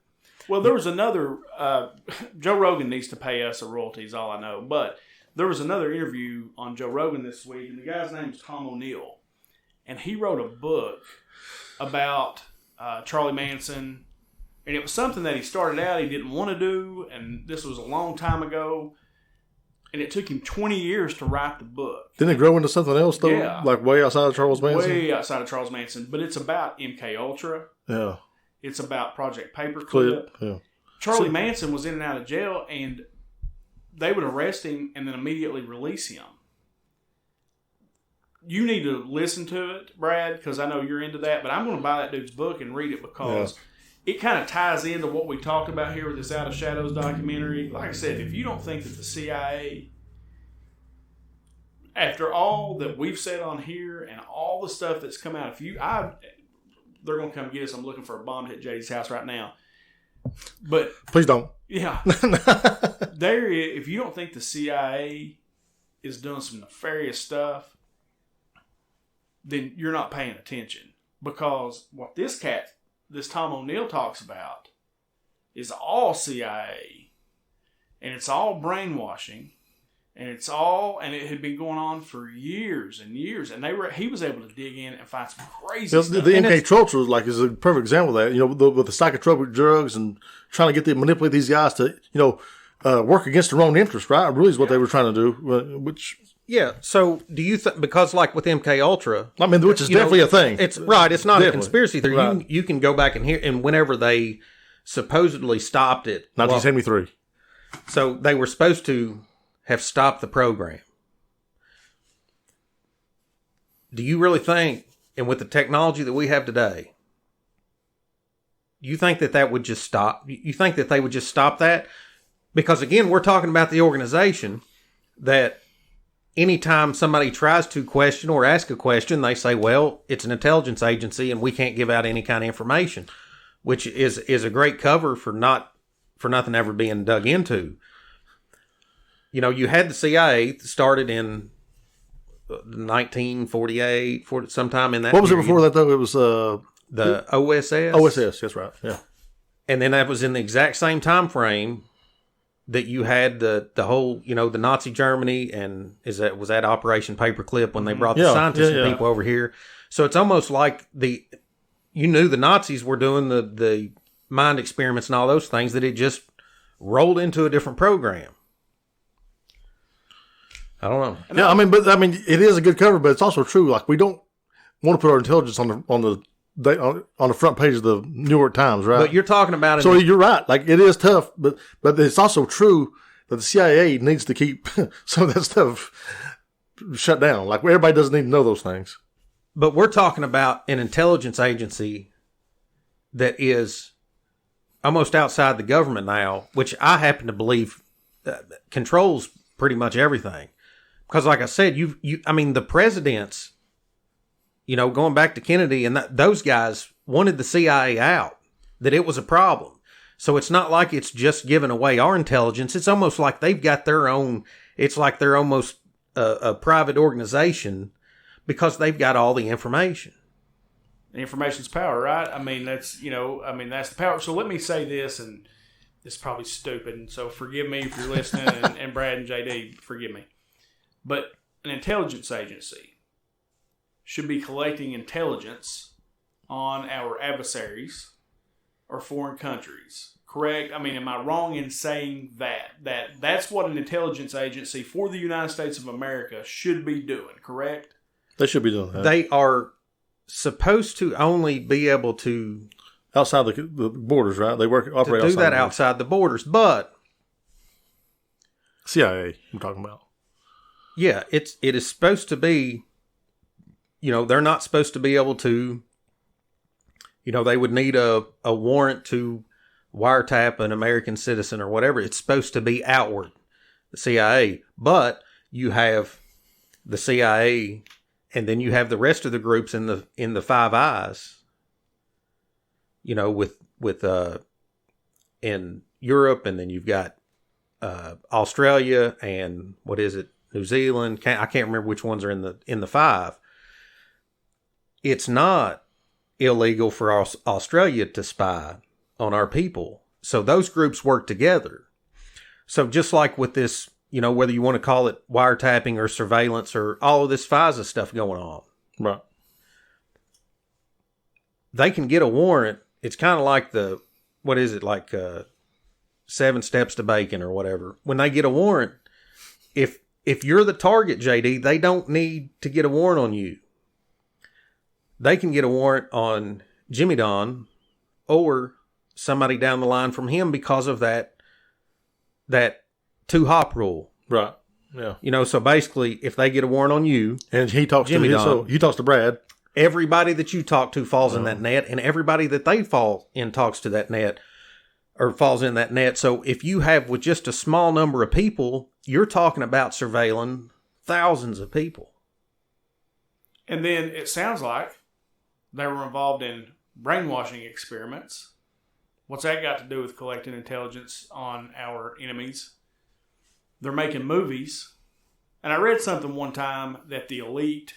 Well, there was another. Joe Rogan needs to pay us a royalty, is all I know. But there was another interview on Joe Rogan this week, and the guy's name is Tom O'Neill. And he wrote a book about Charlie Manson. And it was something that he started out he didn't want to do. And this was a long time ago. And it took him 20 years to write the book. Didn't it grow into something else, though? Yeah. Like way outside of Charles Manson? Way outside of Charles Manson. But it's about MK Ultra. Yeah. It's about Project Paperclip. Yeah. Charlie Manson was in and out of jail, and they would arrest him and then immediately release him. You need to listen to it, Brad, because I know you're into that, but I'm going to buy that dude's book and read it because it kind of ties into what we talked about here with this Out of Shadows documentary. Like I said, if you don't think that the CIA, after all that we've said on here and all the stuff that's come out, they're going to come get us. I'm looking for a bomb to hit JD's house right now. But please don't. Yeah. If you don't think the CIA is doing some nefarious stuff, then you're not paying attention. Because what this Tom O'Neill talks about is all CIA. And it's all brainwashing. And it had been going on for years and years. And he was able to dig in and find some crazy stuff. The MK Ultra is a perfect example of that. With the psychotropic drugs and trying to manipulate these guys to, work against their own interests, right? Really is what they were trying to do, which... Yeah, so do you think, because like with MK Ultra... I mean, which is definitely a thing. It's right, it's not definitely a conspiracy theory. Right. You can go back and hear, and whenever they supposedly stopped it... 1973. So they were supposed to have stopped the program. Do you really think, and with the technology that we have today, you think that would just stop? You think that they would just stop that? Because again, we're talking about the organization that anytime somebody tries to question or ask a question, they say, well, it's an intelligence agency and we can't give out any kind of information, which is a great cover for nothing ever being dug into. You know, you had the CIA started in 1948, sometime in that What was period. it before that, though? It was The OSS. OSS, that's right. Yeah. And then that was in the exact same time frame that you had the whole, you know, the Nazi Germany, and was that Operation Paperclip when they brought the scientists and people over here. So it's almost like you knew the Nazis were doing the mind experiments and all those things, that it just rolled into a different program. I don't know. Yeah, I mean, it is a good cover, but it's also true. Like, we don't want to put our intelligence on the front page of the New York Times, right? But you're talking about it. So you're right. Like, it is tough, but it's also true that the CIA needs to keep some of that stuff shut down. Like, everybody doesn't need to know those things. But we're talking about an intelligence agency that is almost outside the government now, which I happen to believe controls pretty much everything. Because, like I said, the presidents, you know, going back to Kennedy, and those guys wanted the CIA out, that it was a problem. So it's not like it's just giving away our intelligence. It's almost like they've got their own, it's like they're almost a private organization because they've got all the information. Information's power, right? I mean, that's the power. So let me say this, and it's probably stupid, and so forgive me if you're listening, and Brad and JD, forgive me. But an intelligence agency should be collecting intelligence on our adversaries or foreign countries. Correct? I mean, am I wrong in saying that's what an intelligence agency for the United States of America should be doing, correct? They should be doing that. They are supposed to only be able to... outside the borders, right? They operate to do that outside the borders, but... CIA, I'm talking about. Yeah, it is supposed to be, you know, they're not supposed to be able to, you know, they would need a warrant to wiretap an American citizen or whatever. It's supposed to be outward, the CIA. But you have the CIA, and then you have the rest of the groups in the Five Eyes, you know, with in Europe, and then you've got Australia and New Zealand. I can't remember which ones are in the five. It's not illegal for Australia to spy on our people. So those groups work together. So just like with this, you know, whether you want to call it wiretapping or surveillance or all of this FISA stuff going on. Right. They can get a warrant. It's kind of like like 7 Steps to Bacon or whatever. When they get a warrant, if you're the target, JD, they don't need to get a warrant on you. They can get a warrant on Jimmy Don or somebody down the line from him because of that 2-hop rule. Right. Yeah. You know, so basically, if they get a warrant on you, and he talks Jimmy to Don, so he talks to Brad, everybody that you talk to falls in that net, and everybody that they fall in talks to that net or falls in that net. So if you have with just a small number of people, you're talking about surveilling thousands of people. And then it sounds like they were involved in brainwashing experiments. What's that got to do with collecting intelligence on our enemies? They're making movies. And I read something one time that the elite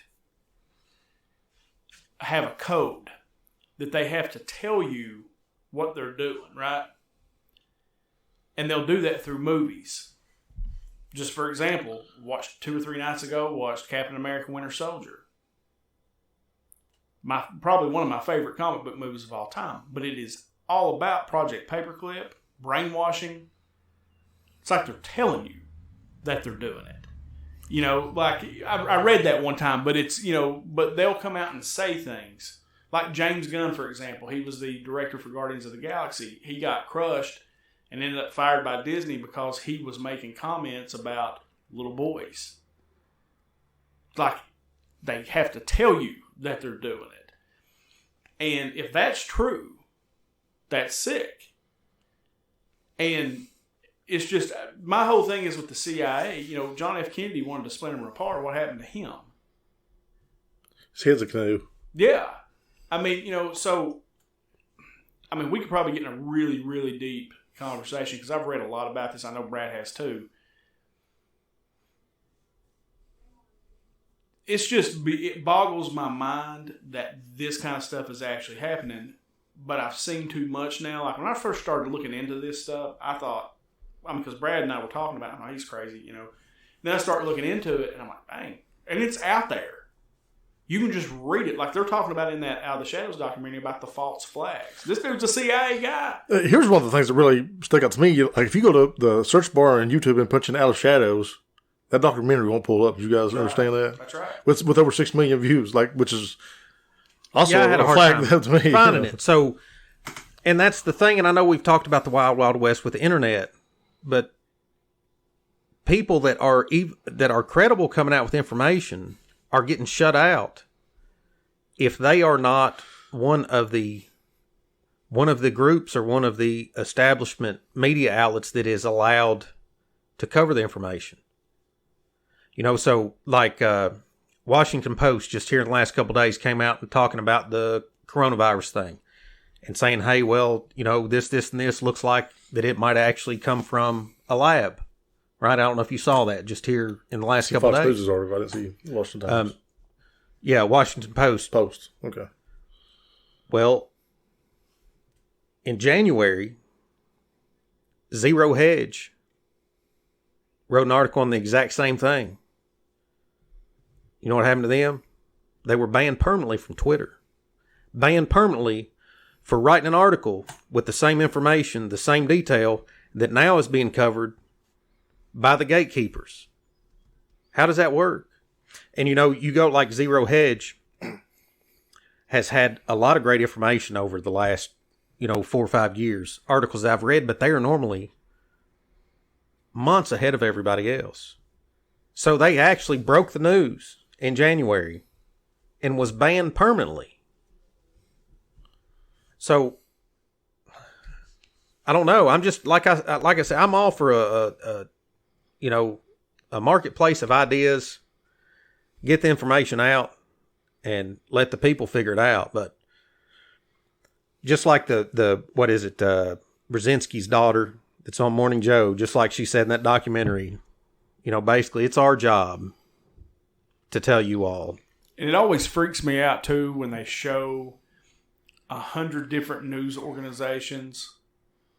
have a code that they have to tell you what they're doing, right? And they'll do that through movies. Just for example, watched 2 or 3 nights ago, watched Captain America Winter Soldier. Probably one of my favorite comic book movies of all time. But it is all about Project Paperclip, brainwashing. It's like they're telling you that they're doing it. You know, like I read that one time, but it's, you know, but they'll come out and say things. Like James Gunn, for example, he was the director for Guardians of the Galaxy. He got crushed and ended up fired by Disney because he was making comments about little boys. Like, they have to tell you that they're doing it. And if that's true, that's sick. And it's just, my whole thing is with the CIA, John F. Kennedy wanted to split them apart. What happened to him? His head's a canoe. Yeah. I mean, we could probably get in a really, really deep conversation because I've read a lot about this. I know Brad has too. It boggles my mind that this kind of stuff is actually happening, but I've seen too much now. Like when I first started looking into this stuff, I thought, because Brad and I were talking about him, he's crazy, Then I started looking into it, and I'm like, dang. And it's out there. You can just read it. Like they're talking about in that Out of the Shadows documentary about the false flags. This dude's a CIA guy. Here's one of the things that really stuck out to me. Like if you go to the search bar on YouTube and punch in Out of Shadows, that documentary won't pull up. You guys understand that? That's right. With over 6 million views, which is also I had a hard flag time to me. finding it. So, and that's the thing. And I know we've talked about the Wild Wild West with the internet, but people that are credible coming out with information are getting shut out if they are not one of the groups or one of the establishment media outlets that is allowed to cover the information. So like Washington Post just here in the last couple of days came out and talking about the coronavirus thing and saying, hey, well, this and this looks like that it might actually come from a lab, right? I don't know if you saw that just here in the last couple of days. Fox News' article. I didn't see Washington Times. Yeah, Washington Post. Okay. Well, in January, Zero Hedge wrote an article on the exact same thing. You know what happened to them? They were banned permanently from Twitter. Banned permanently for writing an article with the same information, the same detail that now is being covered by the gatekeepers. How does that work? And you go like Zero Hedge has had a lot of great information over the last, 4 or 5 years. Articles I've read, but they are normally months ahead of everybody else. So they actually broke the news in January and was banned permanently. So I don't know. I'm just like I said, I'm all for a marketplace of ideas. Get the information out and let the people figure it out. But just like the what is it, Brzezinski's daughter that's on Morning Joe, just like she said in that documentary, basically it's our job to tell you all. And it always freaks me out too when they show 100 different news organizations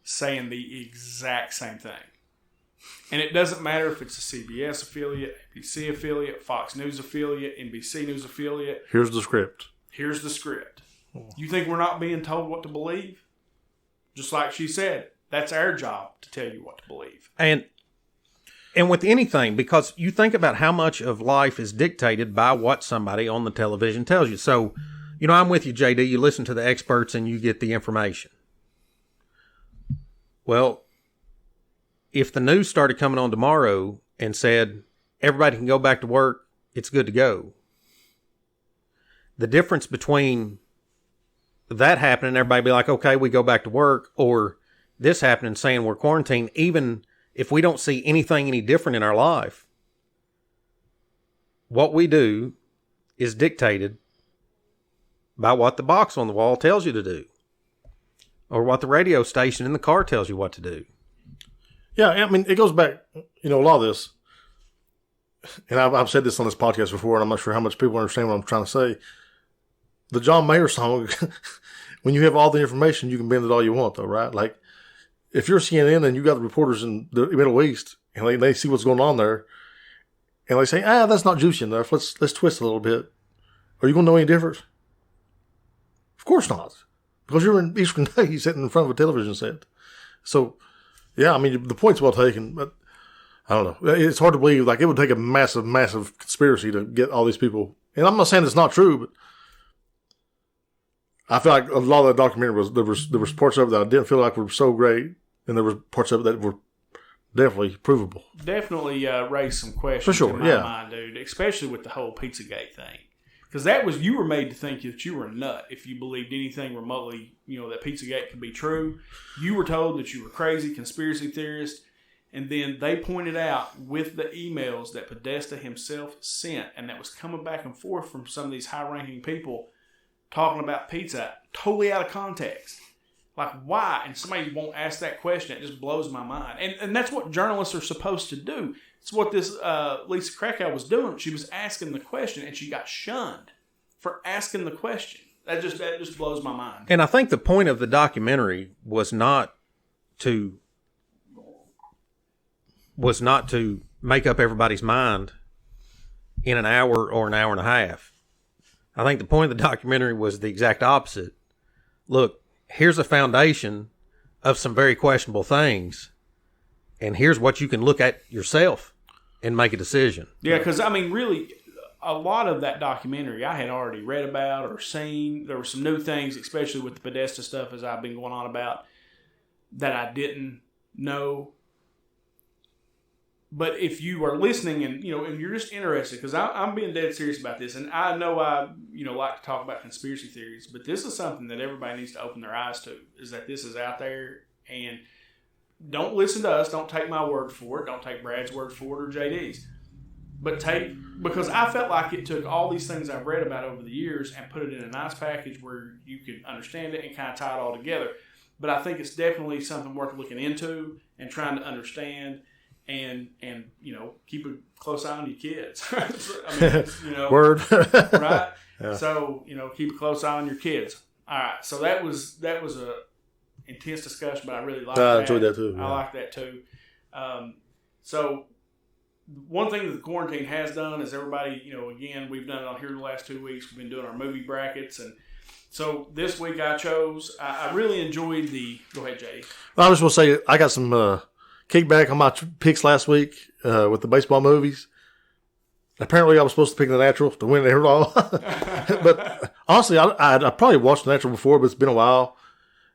saying the exact same thing. And it doesn't matter if it's a CBS affiliate, ABC affiliate, Fox News affiliate, NBC News affiliate. Here's the script. You think we're not being told what to believe? Just like she said, that's our job to tell you what to believe. And with anything, because you think about how much of life is dictated by what somebody on the television tells you. So, I'm with you, JD. You listen to the experts and you get the information. Well, if the news started coming on tomorrow and said, everybody can go back to work, it's good to go. The difference between that happening, everybody be like, okay, we go back to work, or this happening saying we're quarantined, even if we don't see anything any different in our life, what we do is dictated by what the box on the wall tells you to do, or what the radio station in the car tells you what to do. Yeah, I mean, it goes back, a lot of this, and I've said this on this podcast before, and I'm not sure how much people understand what I'm trying to say. The John Mayer song, when you have all the information, you can bend it all you want, though, right? Like, if you're CNN and you got the reporters in the Middle East, and they see what's going on there, and they say, that's not juicy enough, let's twist a little bit. Are you going to know any difference? Of course not. Because you're in Eastern Day sitting in front of a television set. So, yeah, I mean, the point's well taken, but I don't know. It's hard to believe. Like, it would take a massive, massive conspiracy to get all these people. And I'm not saying it's not true, but I feel like a lot of that documentary there was parts of it that I didn't feel like were so great, and there was parts of it that were definitely provable. Definitely raised some questions for sure, in my mind, dude, especially with the whole Pizzagate thing. Because you were made to think that you were a nut if you believed anything remotely, that Pizzagate could be true. You were told that you were crazy, conspiracy theorist. And then they pointed out with the emails that Podesta himself sent, and that was coming back and forth from some of these high-ranking people talking about pizza, totally out of context. Like, why? And somebody won't ask that question. It just blows my mind. And that's what journalists are supposed to do. It's what this Lisa Krakow was doing. She was asking the question, and she got shunned for asking the question. That just blows my mind. And I think the point of the documentary was not to make up everybody's mind in an hour or an hour and a half. I think the point of the documentary was the exact opposite. Look, here's a foundation of some very questionable things, and here's what you can look at yourself and make a decision. Yeah, because, I mean, really, a lot of that documentary I had already read about or seen. There were some new things, especially with the Podesta stuff as I've been going on about, that I didn't know. But if you are listening and you're just interested, because I'm being dead serious about this, and I know I like to talk about conspiracy theories, but this is something that everybody needs to open their eyes to, is that this is out there. And don't listen to us. Don't take my word for it. Don't take Brad's word for it or JD's. But because I felt like it took all these things I've read about over the years and put it in a nice package where you could understand it and kind of tie it all together. But I think it's definitely something worth looking into and trying to understand. And keep a close eye on your kids. I mean, Word. Right? Yeah. So, keep a close eye on your kids. All right. So that was a intense discussion, but I really liked that. I enjoyed that too. Yeah. I like that too. So one thing that the quarantine has done is everybody, again, we've done it on here the last 2 weeks. We've been doing our movie brackets. And so this week I really enjoyed go ahead, JD. I just want to say I got some kickback on my picks last week with the baseball movies. Apparently, I was supposed to pick The Natural to win it all. But honestly, I probably watched The Natural before, but it's been a while.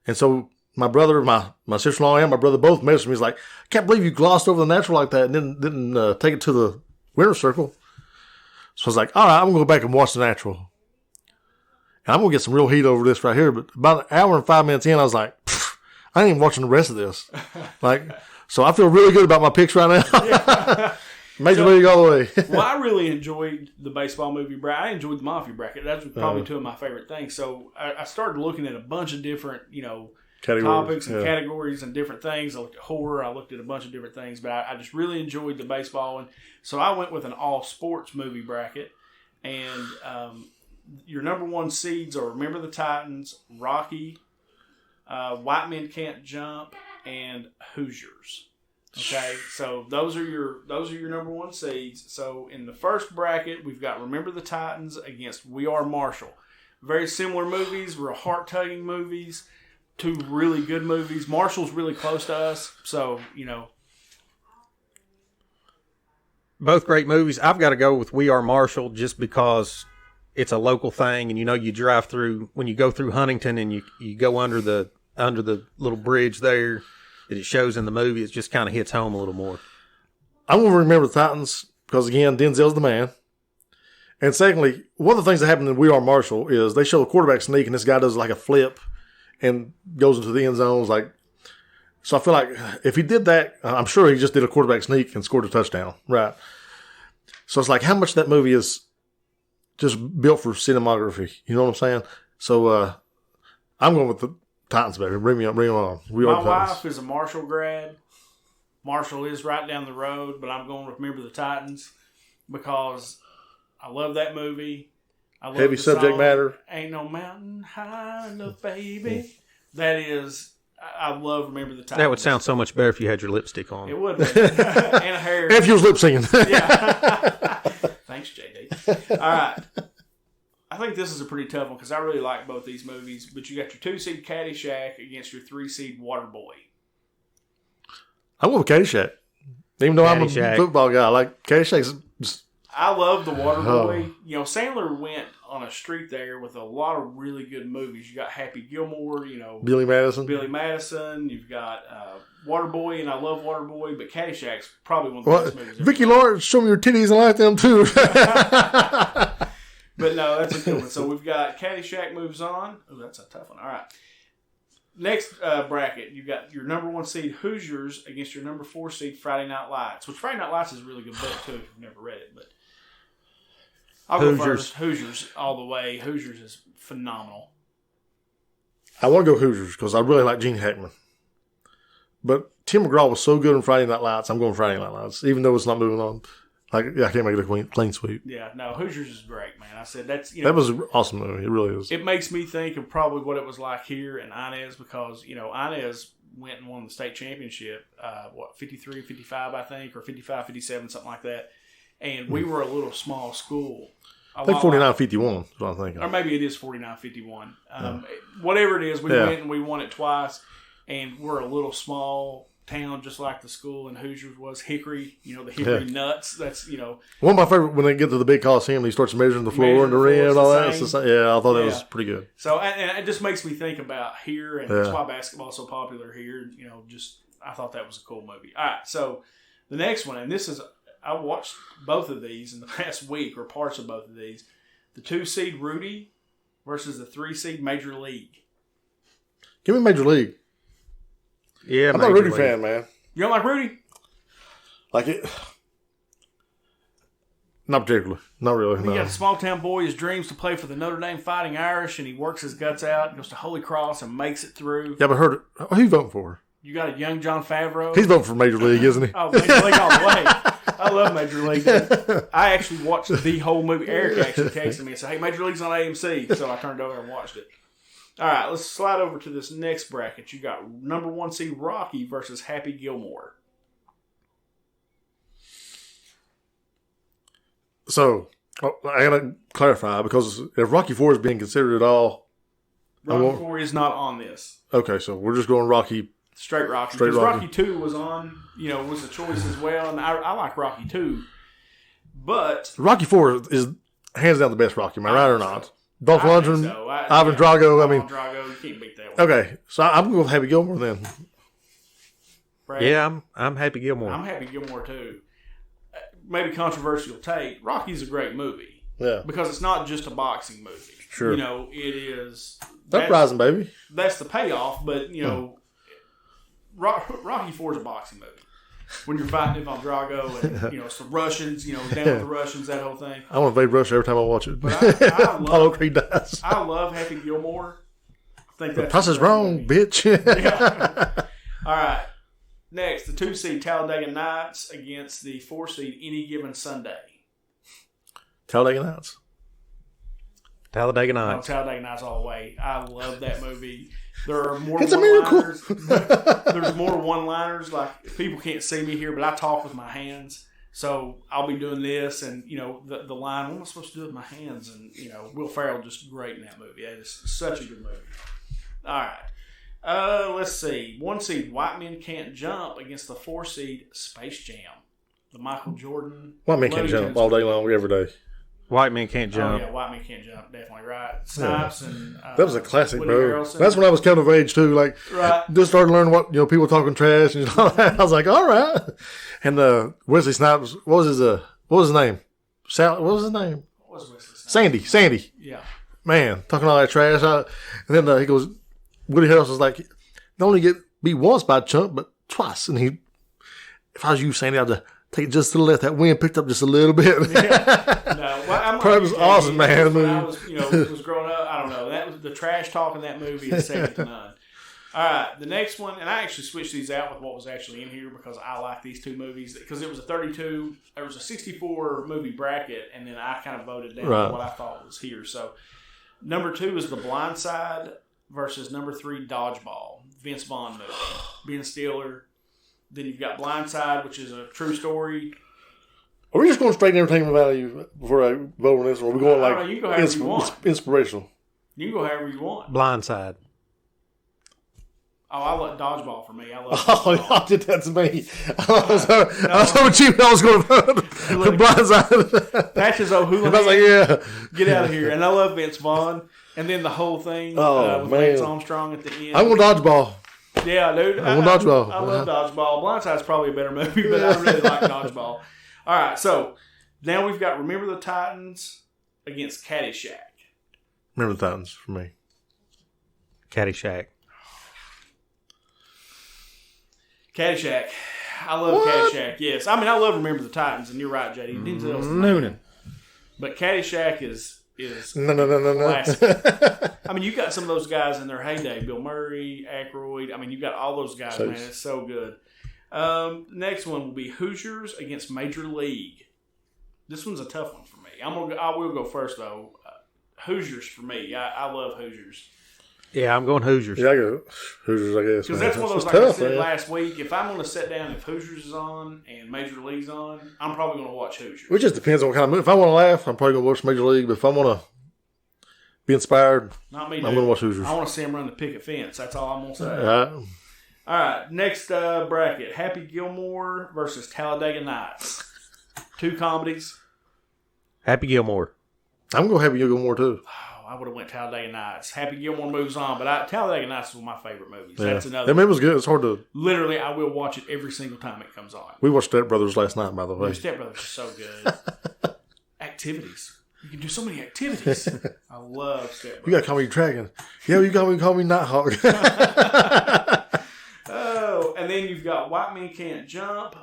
And so my brother, my sister-in-law, and my brother both messaged me. He's like, I can't believe you glossed over The Natural like that and didn't take it to the winner's circle. So I was like, all right, I'm going to go back and watch The Natural. And I'm going to get some real heat over this right here. But about an hour and 5 minutes in, I was like, I ain't even watching the rest of this. So I feel really good about my picks right now. Yeah. Major League all the way. Well, I really enjoyed the baseball movie bracket. I enjoyed the Mafia bracket. That's probably two of my favorite things. So I started looking at a bunch of different, topics and categories and different things. I looked at horror. I looked at a bunch of different things. But I just really enjoyed the baseball. And so I went with an all-sports movie bracket. And your number one seeds are Remember the Titans, Rocky, White Men Can't Jump, and Hoosiers. Okay, so those are your number one seeds. So in the first bracket, we've got Remember the Titans against We Are Marshall. Very similar movies, real heart-tugging movies, two really good movies. Marshall's really close to us, so Both great movies. I've got to go with We Are Marshall just because it's a local thing, and you drive through when you go through Huntington and you go under the little bridge there that it shows in the movie. It just kind of hits home a little more. I'm going to Remember the Titans because, again, Denzel's the man. And secondly, one of the things that happened in We Are Marshall is they show the quarterback sneak, and this guy does like a flip and goes into the end zones. So I feel like if he did that, I'm sure he just did a quarterback sneak and scored a touchdown. Right. So it's like how much that movie is just built for cinematography. You know what I'm saying? So I'm going with the Titans, baby. Bring me on. My wife is a Marshall grad. Marshall is right down the road, but I'm going to Remember the Titans because I love that movie. I love heavy subject song, matter. Ain't no mountain high enough, baby. That is, I love Remember the Titans. That would sound so much better if you had your lipstick on. It would. And a hair. And if you was lip singing. Yeah. Thanks, JD. All right. I think this is a pretty tough one because I really like both these movies. But you got your 2-seed Caddyshack against your 3-seed Waterboy. I'm going with Caddyshack. Even though I'm a football guy, I like Caddyshack's. I love the Waterboy. Sandler went on a streak there with a lot of really good movies. You got Happy Gilmore, Billy Madison. You've got Waterboy, and I love Waterboy, but Caddyshack's probably one of the best movies. Vicki Lawrence, show me your titties, I like them too. But no, that's a good one. So we've got Caddyshack moves on. Oh, that's a tough one. All right. Next bracket, you got your number 1 seed Hoosiers against your number 4 seed Friday Night Lights, which Friday Night Lights is a really good book too if you've never read it. But I'll go first. Hoosiers all the way. Hoosiers is phenomenal. I want to go Hoosiers because I really like Gene Hackman. But Tim McGraw was so good in Friday Night Lights. I'm going Friday Night Lights, even though it's not moving on. I can't make it a clean sweep. Yeah, no, Hoosiers is great, man. I said that's that was an awesome movie. It really is. It makes me think of probably what it was like here in Inez because Inez went and won the state championship. 53, 55, I think, or 55, 57, something like that. And we were a little small school. I think 49-51 is what I'm thinking. Or maybe it is 49-51. Whatever it is, we went and we won it twice. And we're a little small town, just like the school in Hoosiers was. Hickory, the Hickory Nuts. That's, One of my favorite, when they get to the big Coliseum, he starts measuring the floor and the rim and all that. I thought that was pretty good. So, and it just makes me think about here, and that's why basketball's so popular here. I thought that was a cool movie. All right, so the next one, and this is, I watched both of these in the past week, or parts of both of these. The 2 seed Rudy versus the 3 seed Major League. Give me Major League. Yeah, I'm not a Rudy fan, man. You don't like Rudy? Like it? Not particularly. Not really. You got a small town boy, his dreams to play for the Notre Dame Fighting Irish, and he works his guts out, goes to Holy Cross, and makes it through. Yeah, but heard it. Who you voting for? You got a young John Favreau. He's voting for Major League, isn't he? Oh, Major League all the way. I love Major League. I actually watched the whole movie. Eric actually texted me and said, "Hey, Major League's on AMC," so I turned over and watched it. All right, let's slide over to this next bracket. You got number 1 seed Rocky versus Happy Gilmore. So, I got to clarify, because if Rocky 4 is being considered at all... Rocky 4 is not on this. Okay, so we're just going Rocky... Straight Rocky. Because Rocky 2 was on, was a choice as well, and I like Rocky 2. But... Rocky 4 is hands down the best Rocky, am I right or not? Dolph Lundgren, so. Ivan Drago. Ivan Drago, you can't beat that one. Okay, so I'm going with Happy Gilmore then. Brad? Yeah, I'm Happy Gilmore. I'm Happy Gilmore too. Maybe controversial take. Rocky's a great movie. Yeah. Because it's not just a boxing movie. Sure. It is... Uprising, baby. That's the payoff, but, Rocky 4 is a boxing movie. When you're fighting Ivan Drago and, it's the Russians, down with the Russians, that whole thing. I want to invade Russia every time I watch it. But I love... Apollo Creed dies. I love Happy Gilmore. I think that's... The price is wrong, bitch. Yeah. All right. Next, the 2 seed Talladega Nights against the 4 seed Any Given Sunday. Talladega Nights. Talladega Nights. Talladega Nights all the way. I love that movie. There are more It's a miracle. There's more one-liners. Like, people can't see me here, but I talk with my hands. So I'll be doing this, and, the line, what am I supposed to do with my hands? And, Will Ferrell just great in that movie. It is such a good movie. All right. Let's see. 1 seed White Men Can't Jump against the 4 seed Space Jam. The Michael Jordan. White Men Can't Jump all day long, every day. White Men Can't Jump. Oh, yeah, White Men Can't Jump, definitely right. Snipes and that was a classic, Woody bro. Harrelson. That's when I was coming of age too. Like, just started learning what people talking trash and all that. I was like, all right. And Wesley Snipes, what was his name? What was his name? What was Wesley Snipes? Sandy. Yeah. Man, talking all that trash. And then he goes, Woody Harrelson was like, not only get beat once by a chump, but twice. And if I was you, Sandy, I'd take it just to the left. That wind picked up just a little bit. Yeah. No, well, that was awesome, man. When I was growing up, I don't know. That was the trash talk in that movie is second to none. All right, the next one, and I actually switched these out with what was actually in here because I like these 2 movies because it was a 32, there was a 64 movie bracket, and then I kind of voted down what I thought was here. So number 2 is The Blind Side versus number 3 Dodgeball, Vince Vaughn movie, Ben Stiller. Then you've got Blind Side, which is a true story. Are we just going straight entertainment value before I vote on this, or are we going I don't know, you can go however you want. Inspirational? You can go however you want. Blindside. Oh, I love Dodgeball for me. I love Dodgeball. Oh, y'all did that to me. I was so cheap I was going to vote for Blindside. Patches O'Houlihan. I was like, yeah. Get out of here. And I love Vince Vaughn. And then the whole thing with Lance Armstrong at the end. I'm going Dodgeball. Yeah, dude. I love Dodgeball. I love Dodgeball. Blindside's probably a better movie, but I really like Dodgeball. All right, so now we've got Remember the Titans against Caddyshack. Remember the Titans for me. Caddyshack. Caddyshack. I love Caddyshack, yes. I mean, I love Remember the Titans, and you're right, JD. Denzel's Noonan. But Caddyshack is No. classic. I mean, you got some of those guys in their heyday. Bill Murray, Aykroyd. I mean, you got all those guys, man. It's so good. Next one will be Hoosiers against Major League. This one's a tough one for me. I will go first, though. Hoosiers for me. I love Hoosiers. Yeah, I'm going Hoosiers. Yeah, I go Hoosiers, I guess. Because that's one of those, like I said last week, if I'm going to sit down, if Hoosiers is on and Major League's on, I'm probably going to watch Hoosiers. It just depends on what kind of movie. If I want to laugh, I'm probably going to watch Major League. But if I want to be inspired, Not me, I'm going to watch Hoosiers. I want to see him run the picket fence. That's all I'm going to say. All right, next bracket. Happy Gilmore versus Talladega Nights. Two comedies. Happy Gilmore. I'm going to have you go more too. I would have went Talladega Nights. Happy Gilmore moves on, but Talladega Nights is one of my favorite movies. Yeah. That's another. That movie was good. It's hard to. Literally, I will watch it every single time it comes on. We watched Step Brothers last night, by the way. Step Brothers is so good. Activities. You can do so many activities. I love Step Brothers. You got to call me Dragon. Yeah, you got to call me Nighthawk. Oh, and then you've got White Men Can't Jump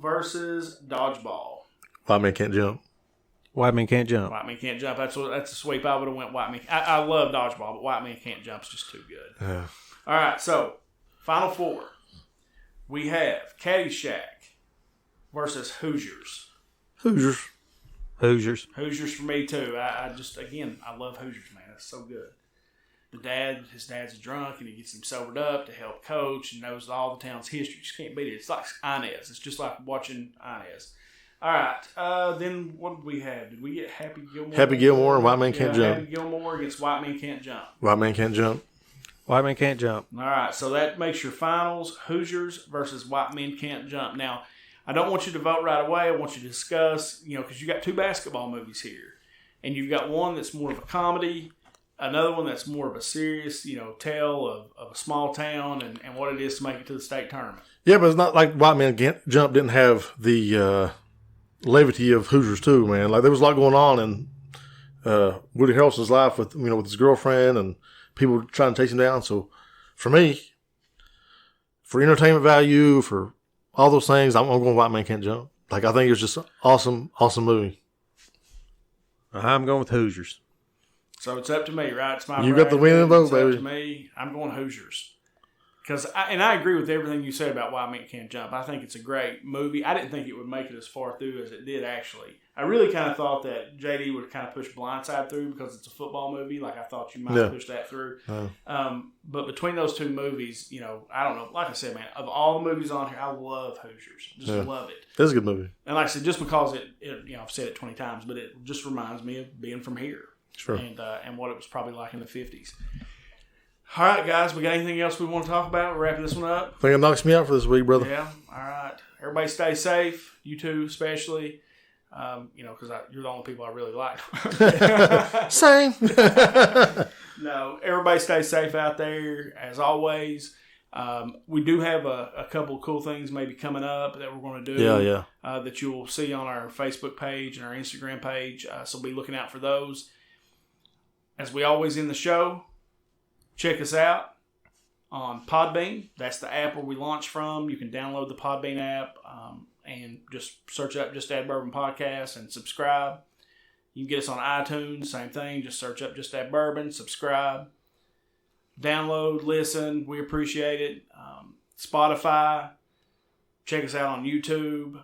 versus Dodgeball. White Man Can't Jump. White Men Can't Jump. White Man Can't Jump. That's a sweep. I would have went White Man. I love Dodgeball, but White Man Can't Jump is just too good. Yeah. All right, so Final Four. We have Caddyshack versus Hoosiers. Hoosiers. Hoosiers. Hoosiers for me too. I love Hoosiers, man. That's so good. His dad's a drunk, and he gets him sobered up to help coach and knows all the town's history. You just can't beat it. It's like Inez. It's just like watching Inez. All right. Then what did we have? Did we get Happy Gilmore? Happy Gilmore and White Man Can't Jump. Happy Gilmore against White Man Can't Jump. White Man Can't Jump. White Men Can't Jump. All right. So that makes your finals Hoosiers versus White Men Can't Jump. Now, I don't want you to vote right away. I want you to discuss, because you got two basketball movies here. And you've got one that's more of a comedy, another one that's more of a serious, tale of a small town and what it is to make it to the state tournament. Yeah, but it's not like White Man Can't Jump didn't have the levity of Hoosiers too, man. Like there was a lot going on in Woody Harrelson's life with with his girlfriend and people trying to chase him down. So for me, for entertainment value, for all those things, I'm going White Man Can't Jump. Like I think it was just an awesome movie. I'm going with Hoosiers. So it's up to me, right? It's my You got the winning vote, baby. It's up to me. I'm going Hoosiers. I agree with everything you said about Why Men Can't Jump. I think it's a great movie. I didn't think it would make it as far through as it did, actually. I really kind of thought that JD would kind of push Blindside through because it's a football movie. Like, I thought you might push that through. But between those two movies, I don't know. Like I said, man, of all the movies on here, I love Hoosiers. Just love it. It's a good movie. And like I said, just because I've said it 20 times, but it just reminds me of being from here. Sure. And what it was probably like in the 50s. All right, guys, we got anything else we want to talk about? We're wrapping this one up. I think it knocks me out for this week, brother. Yeah. All right. Everybody stay safe. You too, especially. Because you're the only people I really like. Same. No, everybody stay safe out there. As always, we do have a couple of cool things maybe coming up that we're going to do. Yeah. That you'll see on our Facebook page and our Instagram page. So be looking out for those. As we always end the show, check us out on Podbean. That's the app where we launch from. You can download the Podbean app and just search up Just Add Bourbon Podcast and subscribe. You can get us on iTunes, same thing. Just search up Just Add Bourbon, subscribe, download, listen. We appreciate it. Spotify. Check us out on YouTube.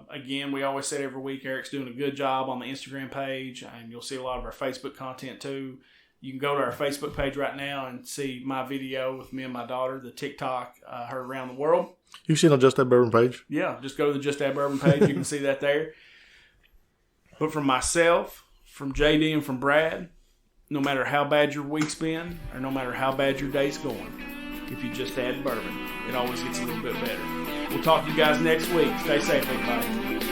Again, we always say every week Eric's doing a good job on the Instagram page, and you'll see a lot of our Facebook content too. You can go to our Facebook page right now and see my video with me and my daughter, the Tik Tok, her around the world. You seen on Just That Bourbon page? Yeah, just go to the Just Add Bourbon page. You can see that there. But from myself, from JD, and from Brad, no matter how bad your week's been, or no matter how bad your day's going, if you just add bourbon, it always gets a little bit better. We'll talk to you guys next week. Stay safe, everybody.